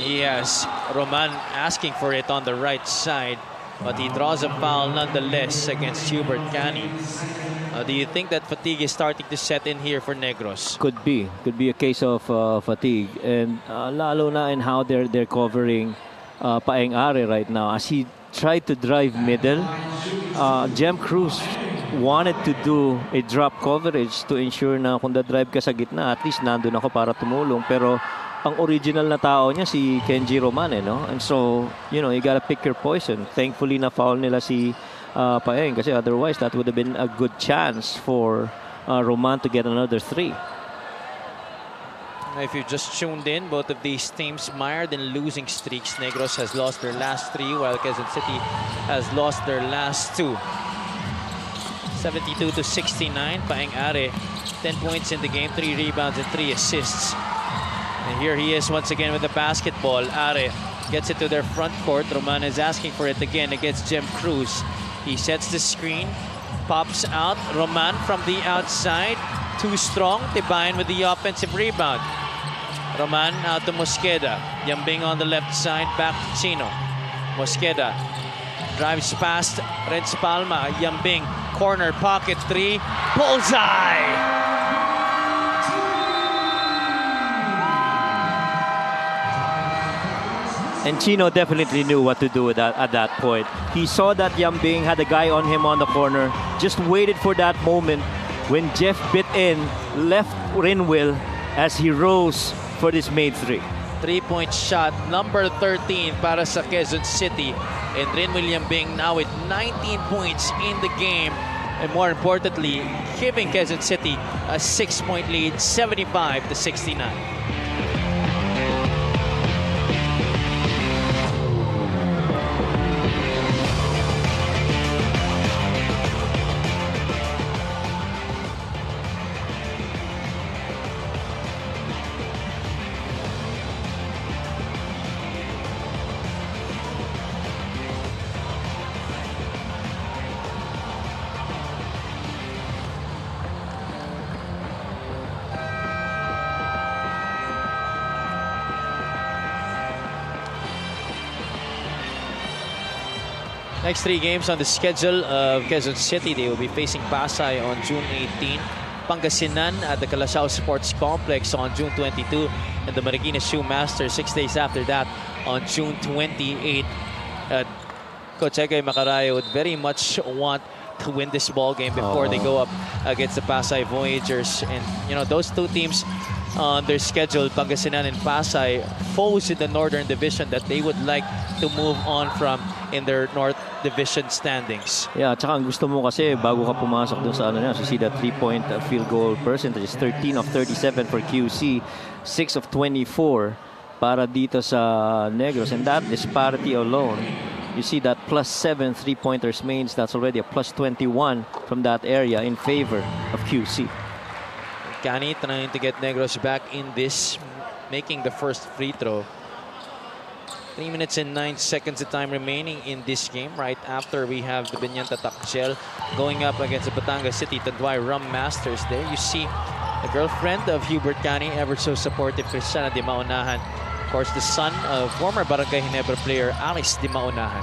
yes, Roman asking for it on the right side, but he draws a foul nonetheless against Hubert Cani. Do you think that fatigue is starting to set in here for Negros? Could be a case of fatigue, and lalo na in how they're covering Paeng Are right now. As he tried to drive middle, Jem Cruz wanted to do a drop coverage to ensure na kung da-drive ka sa gitna, at least nandun ako para tumulong. Pero ang original na tao niya si Kenji Roman, no? And so, you know, you gotta pick your poison. Thankfully na foul nila si Paeng, kasi otherwise that would have been a good chance for Roman to get another 3. If you've just tuned in, both of these teams mired in losing streaks. Negros has lost their last 3, while Quezon City has lost their last 2. 72-69. Paeng Are, 10 points in the game, 3 rebounds and 3 assists. And here he is once again with the basketball. Are gets it to their front court. Roman is asking for it again against Jem Cruz. He sets the screen, pops out. Roman from the outside. Too strong. Tibayan with the offensive rebound. Roman out to Mosqueda. Yambing on the left side. Back to Chino. Mosqueda drives past Renz Palma. Yambing. Corner pocket 3. Bullseye! And Chino definitely knew what to do at that point. He saw that Yambing had a guy on him on the corner. Just waited for that moment when Jeff bit in, left Rinwil as he rose for this made 3. 3-point shot, number 13 para sa Quezon City. And Rinwil Yambing now with 19 points in the game. And more importantly, giving Quezon City a 6-point lead, 75-69. Next 3 games on the schedule of Quezon City. They will be facing Pasay on June 18, Pangasinan at the Calasaw Sports Complex on June 22, and the Marikina Shoemasters 6 days after that on June 28. Coach Egay Macarayo would very much want to win this ball game before they go up against the Pasay Voyagers. And you know, those 2 teams on their schedule, Pangasinan and Pasay, foes in the Northern Division that they would like to move on from in their North Division standings. Yeah, tsaka ang gusto mo kasi bago ka pumasok dun sa ano na, so see that 3-point field goal percentage, 13 of 37 for QC, 6 of 24 para dito sa Negros, and that disparity alone, you see that +7 3-pointers means that's already a +21 from that area in favor of QC. Cani trying to get Negros back in this, making the first free throw. 3 minutes and 9 seconds of time remaining in this game. Right after we have the Binyanta Takchel going up against the Batangas City Tanduay Rum Masters. There you see the girlfriend of Hubert Cani, ever so supportive, Cristiana Di Maunahan. Of course, the son of former Barangay Ginebra player Alice Di Maunahan.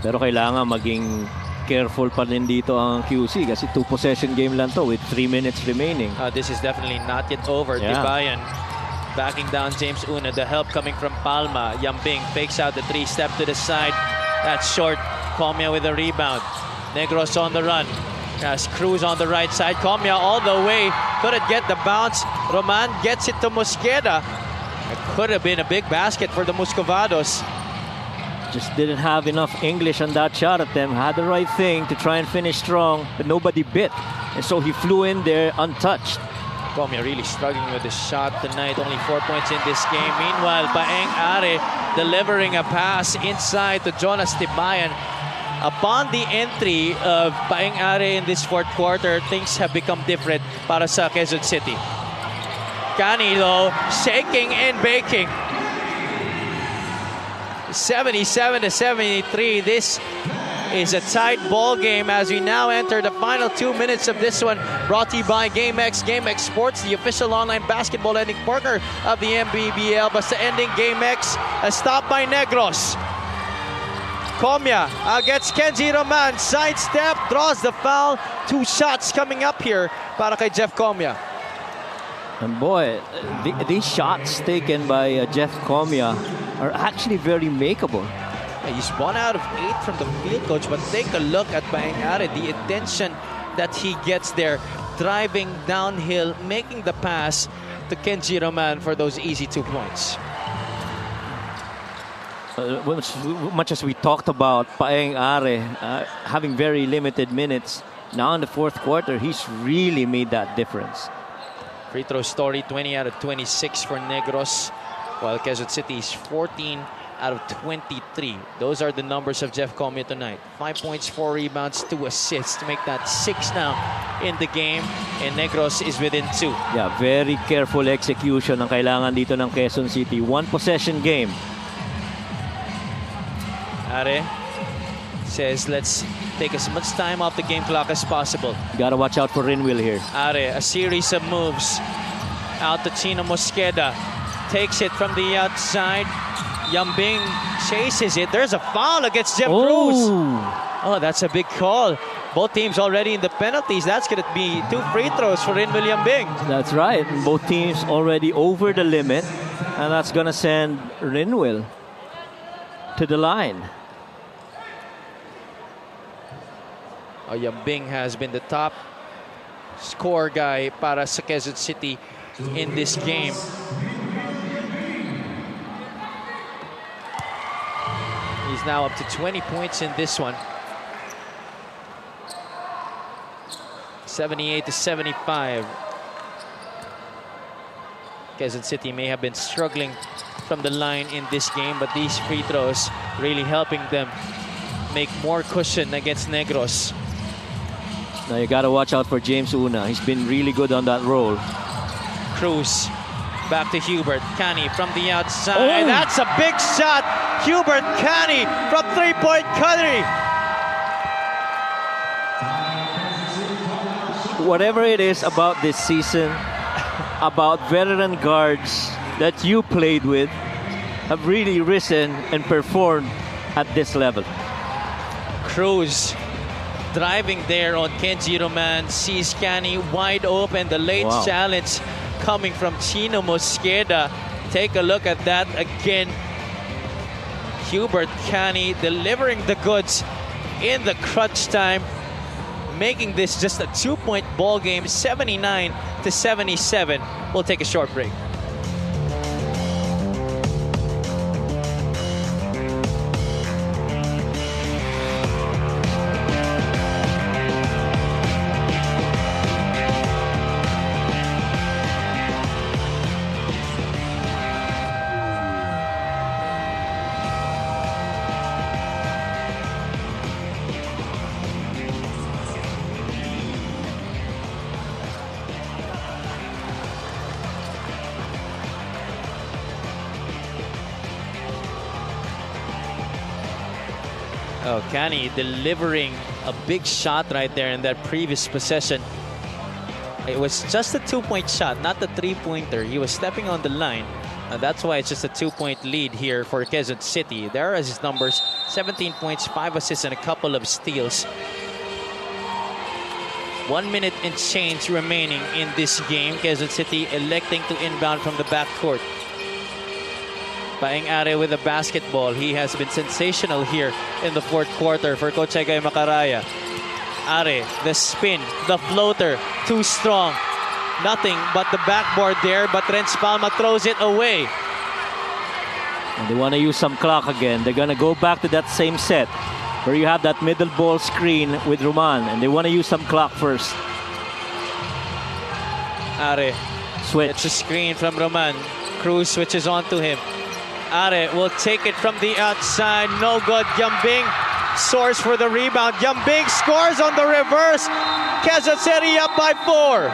Pero kailangan maging careful pa din dito ang QC kasi 2-possession game lang to with 3 minutes remaining. This is definitely not yet over. Yeah. Tibayan backing down James Una. The help coming from Palma. Yambing fakes out the 3-step to the side. That's short. Comia with a rebound. Negros on the run. Has Cruz on the right side. Comia all the way. Couldn't get the bounce. Roman gets it to Mosqueda. It could have been a big basket for the Muscovados. Just didn't have enough English on that shot at them. Had the right thing to try and finish strong, but nobody bit. And so he flew in there untouched. Comia really struggling with his shot tonight. Only 4 points in this game. Meanwhile, Paeng Are delivering a pass inside to Jonas Tibayan. Upon the entry of Paeng Are in this 4th quarter, things have become different para sa Quezon City. Cani though, shaking and baking. 77-73. This is a tight ball game as we now enter the final 2 minutes of this one. Brought to you by GameX. GameX Sports, the official online basketball lending partner of the MPBL. Basta ending GameX, a stop by Negros. Comia gets Kenji Roman. Sidestep, draws the foul. 2 shots coming up here para kay Jeff Comia. And boy, these shots taken by Jeff Comia are actually very makeable. He's 1 out of 8 from the field, coach, but take a look at Paeng Are, the attention that he gets there, driving downhill, making the pass to Kenji Roman for those easy 2 points. Much as we talked about Paeng Are having very limited minutes, Now in the fourth quarter, he's really made that difference. Free throw story, 20 out of 26 for Negros, while Quezon City is 14 out of 23. Those are the numbers of Jeff Comia tonight. 5 points, 4 rebounds, 2 assists to make that 6 now in the game. And Negros is within 2. Yeah, very careful execution ang kailangan dito ng Quezon City. One possession game. Are says, let's take as much time off the game clock as possible. Gotta watch out for Rinwil here. Are, a series of moves. Out to Chino Mosqueda. Takes it from the outside. Yambing chases it. There's a foul against Jeff Cruz. Oh, that's a big call. Both teams already in the penalties. That's going to be 2 free throws for Rinwil Yambing. That's right. Both teams already over the limit. And that's going to send Rinwil to the line. Yambing has been the top score guy para sa Quezon City in this game. He's now up to 20 points in this one. 78-75. Quezon City may have been struggling from the line in this game, but these free throws really helping them make more cushion against Negros. Now you gotta watch out for James Una. He's been really good on that roll. Cruz back to Hubert Canny from the outside. Oh. That's a big shot. Hubert Canny from three-point country. Whatever it is about this season, about veteran guards that you played with, have really risen and performed at this level. Cruz driving there on Kenji Roman, sees Canny wide open. The late challenge coming from Chino Mosqueda. Take a look at that again. Hubert Canny delivering the goods in the crunch time, making this just a 2-point ball game, 79-77. We'll take a short break. Oh, Canny delivering a big shot right there in that previous possession. It was just a 2-point shot, not the 3-pointer. He was stepping on the line. And that's why it's just a 2-point lead here for Quezon City. There are his numbers: 17 points, 5 assists, and a couple of steals. 1 minute and change remaining in this game. Quezon City electing to inbound from the backcourt. Paeng Are with the basketball. He has been sensational here in the fourth quarter for Coach Egay Macaraya. Are, the spin, the floater, too strong. Nothing but the backboard there, but Renz Palma throws it away. And they want to use some clock again. They're going to go back to that same set where you have that middle ball screen with Roman, and they want to use some clock first. Are, switch. It's a screen from Roman. Cruz switches on to him. Are will take it from the outside. No good. Yambing soars for the rebound. Yambing scores on the reverse. Quezon City up by 4.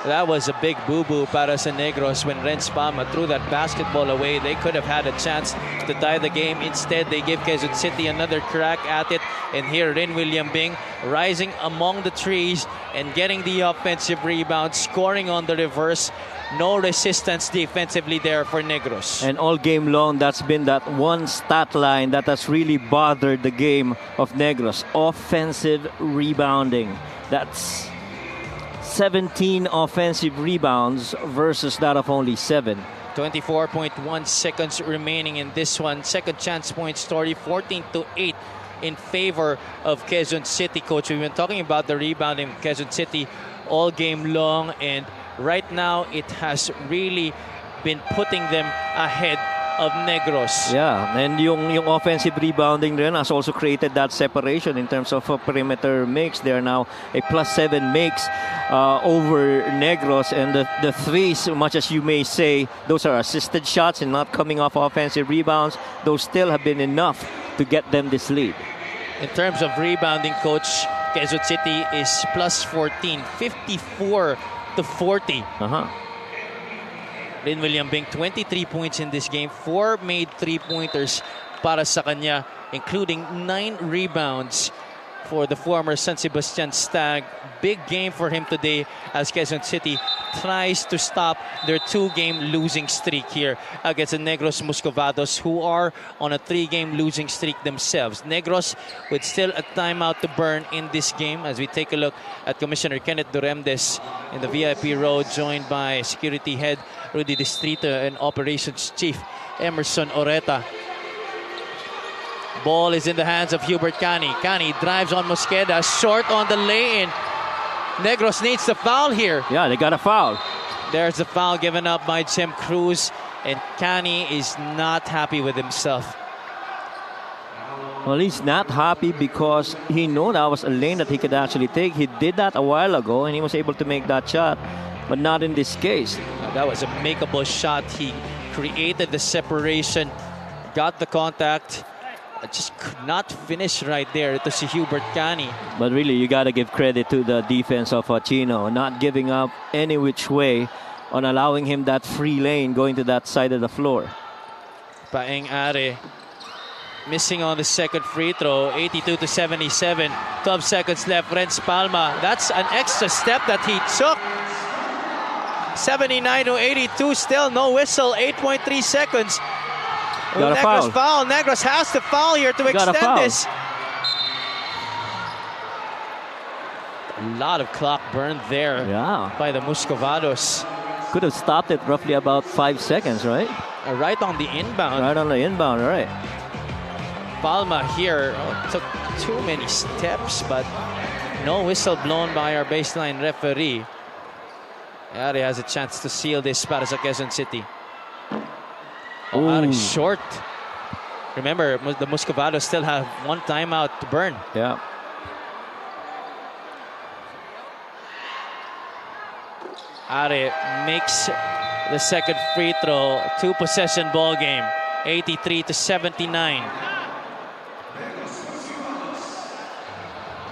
That was a big boo-boo para sa Negros when Renz Palma threw that basketball away. They could have had a chance to tie the game. Instead, they give Quezon City another crack at it. And here, Rinwil Yambing rising among the trees and getting the offensive rebound, scoring on the reverse. No resistance defensively there for Negros. And all game long, that's been that one stat line that has really bothered the game of Negros. Offensive rebounding. That's 17 offensive rebounds versus that of only 7. 24.1 seconds remaining in this one. Second chance point story, 14-8 in favor of Quezon City. Coach, we've been talking about the rebounding of Quezon City all game long, and right now it has really been putting them ahead of Negros. Yeah, and yung offensive rebounding rin has also created that separation in terms of perimeter makes. They are now a +7 makes over Negros, and the threes, much as you may say, those are assisted shots and not coming off offensive rebounds. Those still have been enough to get them this lead. In terms of rebounding, Coach, Quezon City is +14, 54-40. Rin William Bing, 23 points in this game, 4 made 3-pointers para sa kanya, including 9 rebounds for the former San Sebastian Stag. Big game for him today as Quezon City tries to stop their 2-game losing streak here against the Negros Muscovados, who are on a 3-game losing streak themselves. Negros with still a timeout to burn in this game as we take a look at Commissioner Kenneth Duremdes in the VIP row, joined by Security Head Rudy Distrito and Operations Chief Emerson Oreta. Ball is in the hands of Hubert Cani. Cani drives on Mosqueda, short on the lay-in. Negros needs the foul here. Yeah, they got a foul. There's the foul given up by Jem Cruz, and Cani is not happy with himself. Well, he's not happy because he knew that was a lane that he could actually take. He did that a while ago, and he was able to make that shot, but not in this case. That was a makeable shot. He created the separation, got the contact, just could not finish right there to see Hubert Cani. But really, you got to give credit to the defense of Chino, not giving up any which way on allowing him that free lane going to that side of the floor. Paeng Are missing on the second free throw, 82-77. 12 seconds left. Renz Palma, that's an extra step that he took. 79-82, still no whistle, 8.3 seconds. Got a Negros foul. Negros has to foul here to extend this. A lot of clock burned there by the Muscovados. Could have stopped it roughly about 5 seconds, right? Right on the inbound. Right on the inbound, right. Palma here took too many steps, but no whistle blown by our baseline referee. Ari has a chance to seal this para sa Quezon City. Ari short. Remember, the Muscovados still have 1 timeout to burn. Yeah. Ari makes the second free throw. 2-possession ball game. 83-79.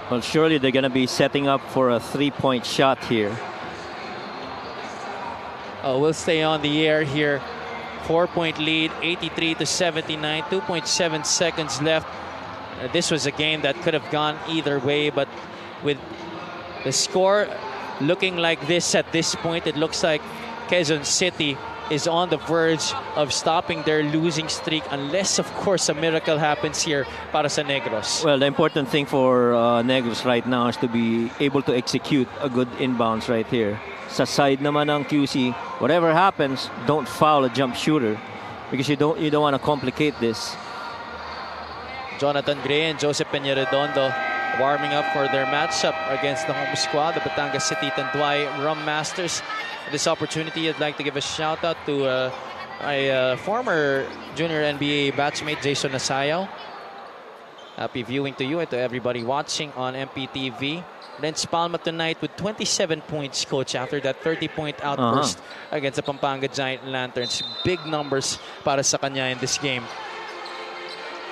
Well, surely they're going to be setting up for a 3-point shot here. We'll stay on the air here. 4-point lead, 83-79, 2.7 seconds left. This was a game that could have gone either way, but with the score looking like this at this point, it looks like Quezon City is on the verge of stopping their losing streak, unless, of course, a miracle happens here para sa Negros. Well, the important thing for Negros right now is to be able to execute a good inbounds right here. Sa side naman ng QC, whatever happens, don't foul a jump shooter because you don't want to complicate this. Jonathan Gray and Joseph Peña-Redondo warming up for their matchup against the home squad, the Batangas City Tanduay Rum Masters. This opportunity, I'd like to give a shout out to my former junior NBA batchmate Jason Nasayaw. Happy viewing to you and to everybody watching on MPTV. Renz Palma tonight with 27 points, Coach, after that 30-point outburst against the Pampanga Giant Lanterns. Big numbers para sa kanya in this game.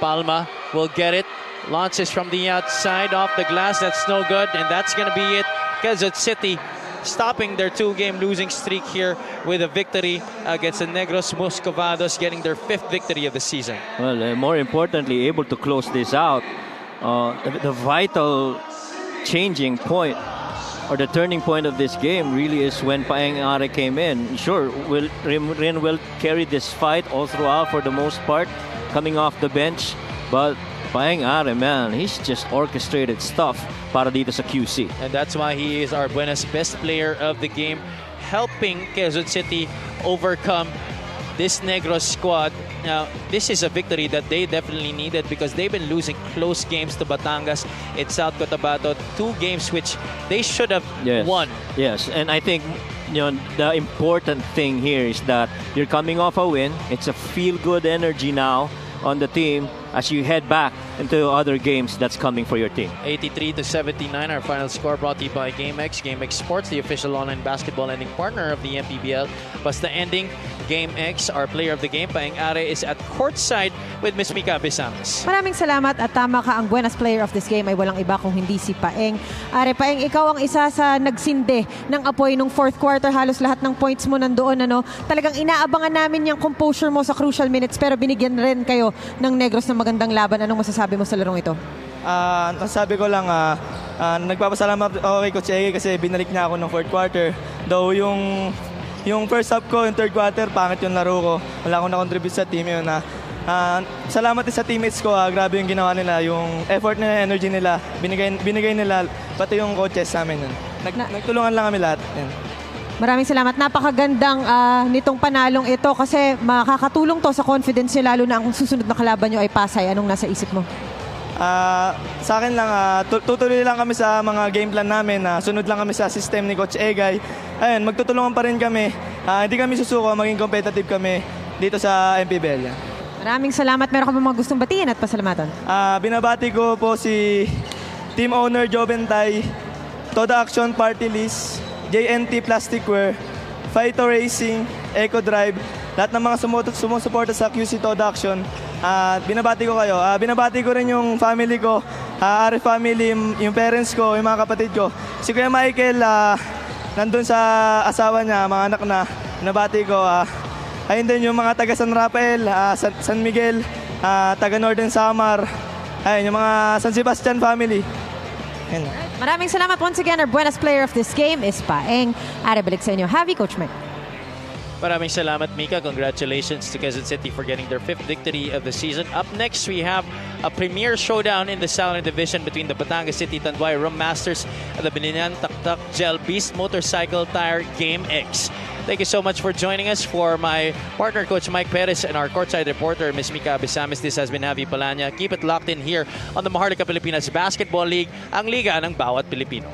Palma will get it. Launches from the outside off the glass. That's no good, and that's going to be it. Quezon City stopping their 2-game losing streak here with a victory against the Negros Muscovados, getting their 5th victory of the season. Well, more importantly, able to close this out. The vital changing point or the turning point of this game really is when Paeng Are came in. Sure, Rin will carry this fight all throughout for the most part, coming off the bench, but Paeng Are, man, he's just orchestrated stuff para dito sa QC. And that's why he is our Buenas best player of the game, helping Quezon City overcome this Negros squad. Now, this is a victory that they definitely needed because they've been losing close games to Batangas in South Cotabato. 2 games which they should have won. Yes, and I think the important thing here is that you're coming off a win. It's a feel-good energy now on the team as you head back into other games that's coming for your team. 83-79, our final score brought to you by GameX. GameX Sports, the official online basketball lending partner of the MPBL. Basta ending, GameX, our player of the game, Paeng Are, is at courtside with Ms. Mika Besames. Maraming salamat at tama ka, ang buenas player of this game ay walang iba kung hindi si Paeng. Are, Paeng, ikaw ang isa sa nagsindi ng apoy nung fourth quarter. Halos lahat ng points mo nandoon. Talagang inaabangan namin yung composure mo sa crucial minutes pero binigyan rin kayo ng Negros ng magandang laban. Anong masasabi mo sa larong ito? Sabi ko lang, nagpapasalamat ako kay Coach Ege kasi binalik niya ako ng fourth quarter. Though yung first half ko, yung third quarter, pangit yung laro ko. Wala akong na-contribute sa team yun. Salamat din sa teammates ko. Grabe yung ginawa nila. Yung effort nila, energy nila, binigay nila. Pati yung coaches sa amin. Nagtulungan lang kami lahat. Yan. Maraming salamat. Napakagandang nitong panalong ito kasi makakatulong to sa confidence nyo lalo na ang susunod na kalaban nyo ay Pasay. Anong nasa isip mo? Sa akin lang, tutuloy lang kami sa mga game plan namin. Sunod lang kami sa system ni Coach Egay. Ayun, magtutulungan pa rin kami. Hindi kami susuko, maging competitive kami dito sa MPBL. Maraming salamat. Meron ka ba mga gustong batiin at pasalamatan? Binabati ko po si Team Owner Jobentay, Toda Action Party List, JNT Plasticware, Fighto Racing, Eco Drive, lahat ng mga sumusuporta sa QC Toda Action. Binabati ko kayo. Binabati ko rin yung family ko, Are family, yung parents ko, yung mga kapatid ko. Si Kuya Michael, nandun sa asawa niya, mga anak na. Binabati ko. Ayun din yung mga taga San Rafael, San Miguel, taga Northern Samar. Ayun, yung mga San Sebastian family. Ayun. Maraming salamat once again. Our buenas player of this game is Paeng. Are, balik sa inyo. Javi, Coach Mike. Maraming salamat, Mika. Congratulations to Quezon City for getting their 5th victory of the season. Up next, we have a premier showdown in the Southern Division between the Batangas City Tanduay Rum Masters and the Bininan Taktak Gel Beast Motorcycle Tire Game X. Thank you so much for joining us. For my partner, Coach Mike Perez, and our courtside reporter, Ms. Mika Besames, this has been Javi Palanya. Keep it locked in here on the Maharlika Pilipinas Basketball League, ang liga ng bawat Pilipino.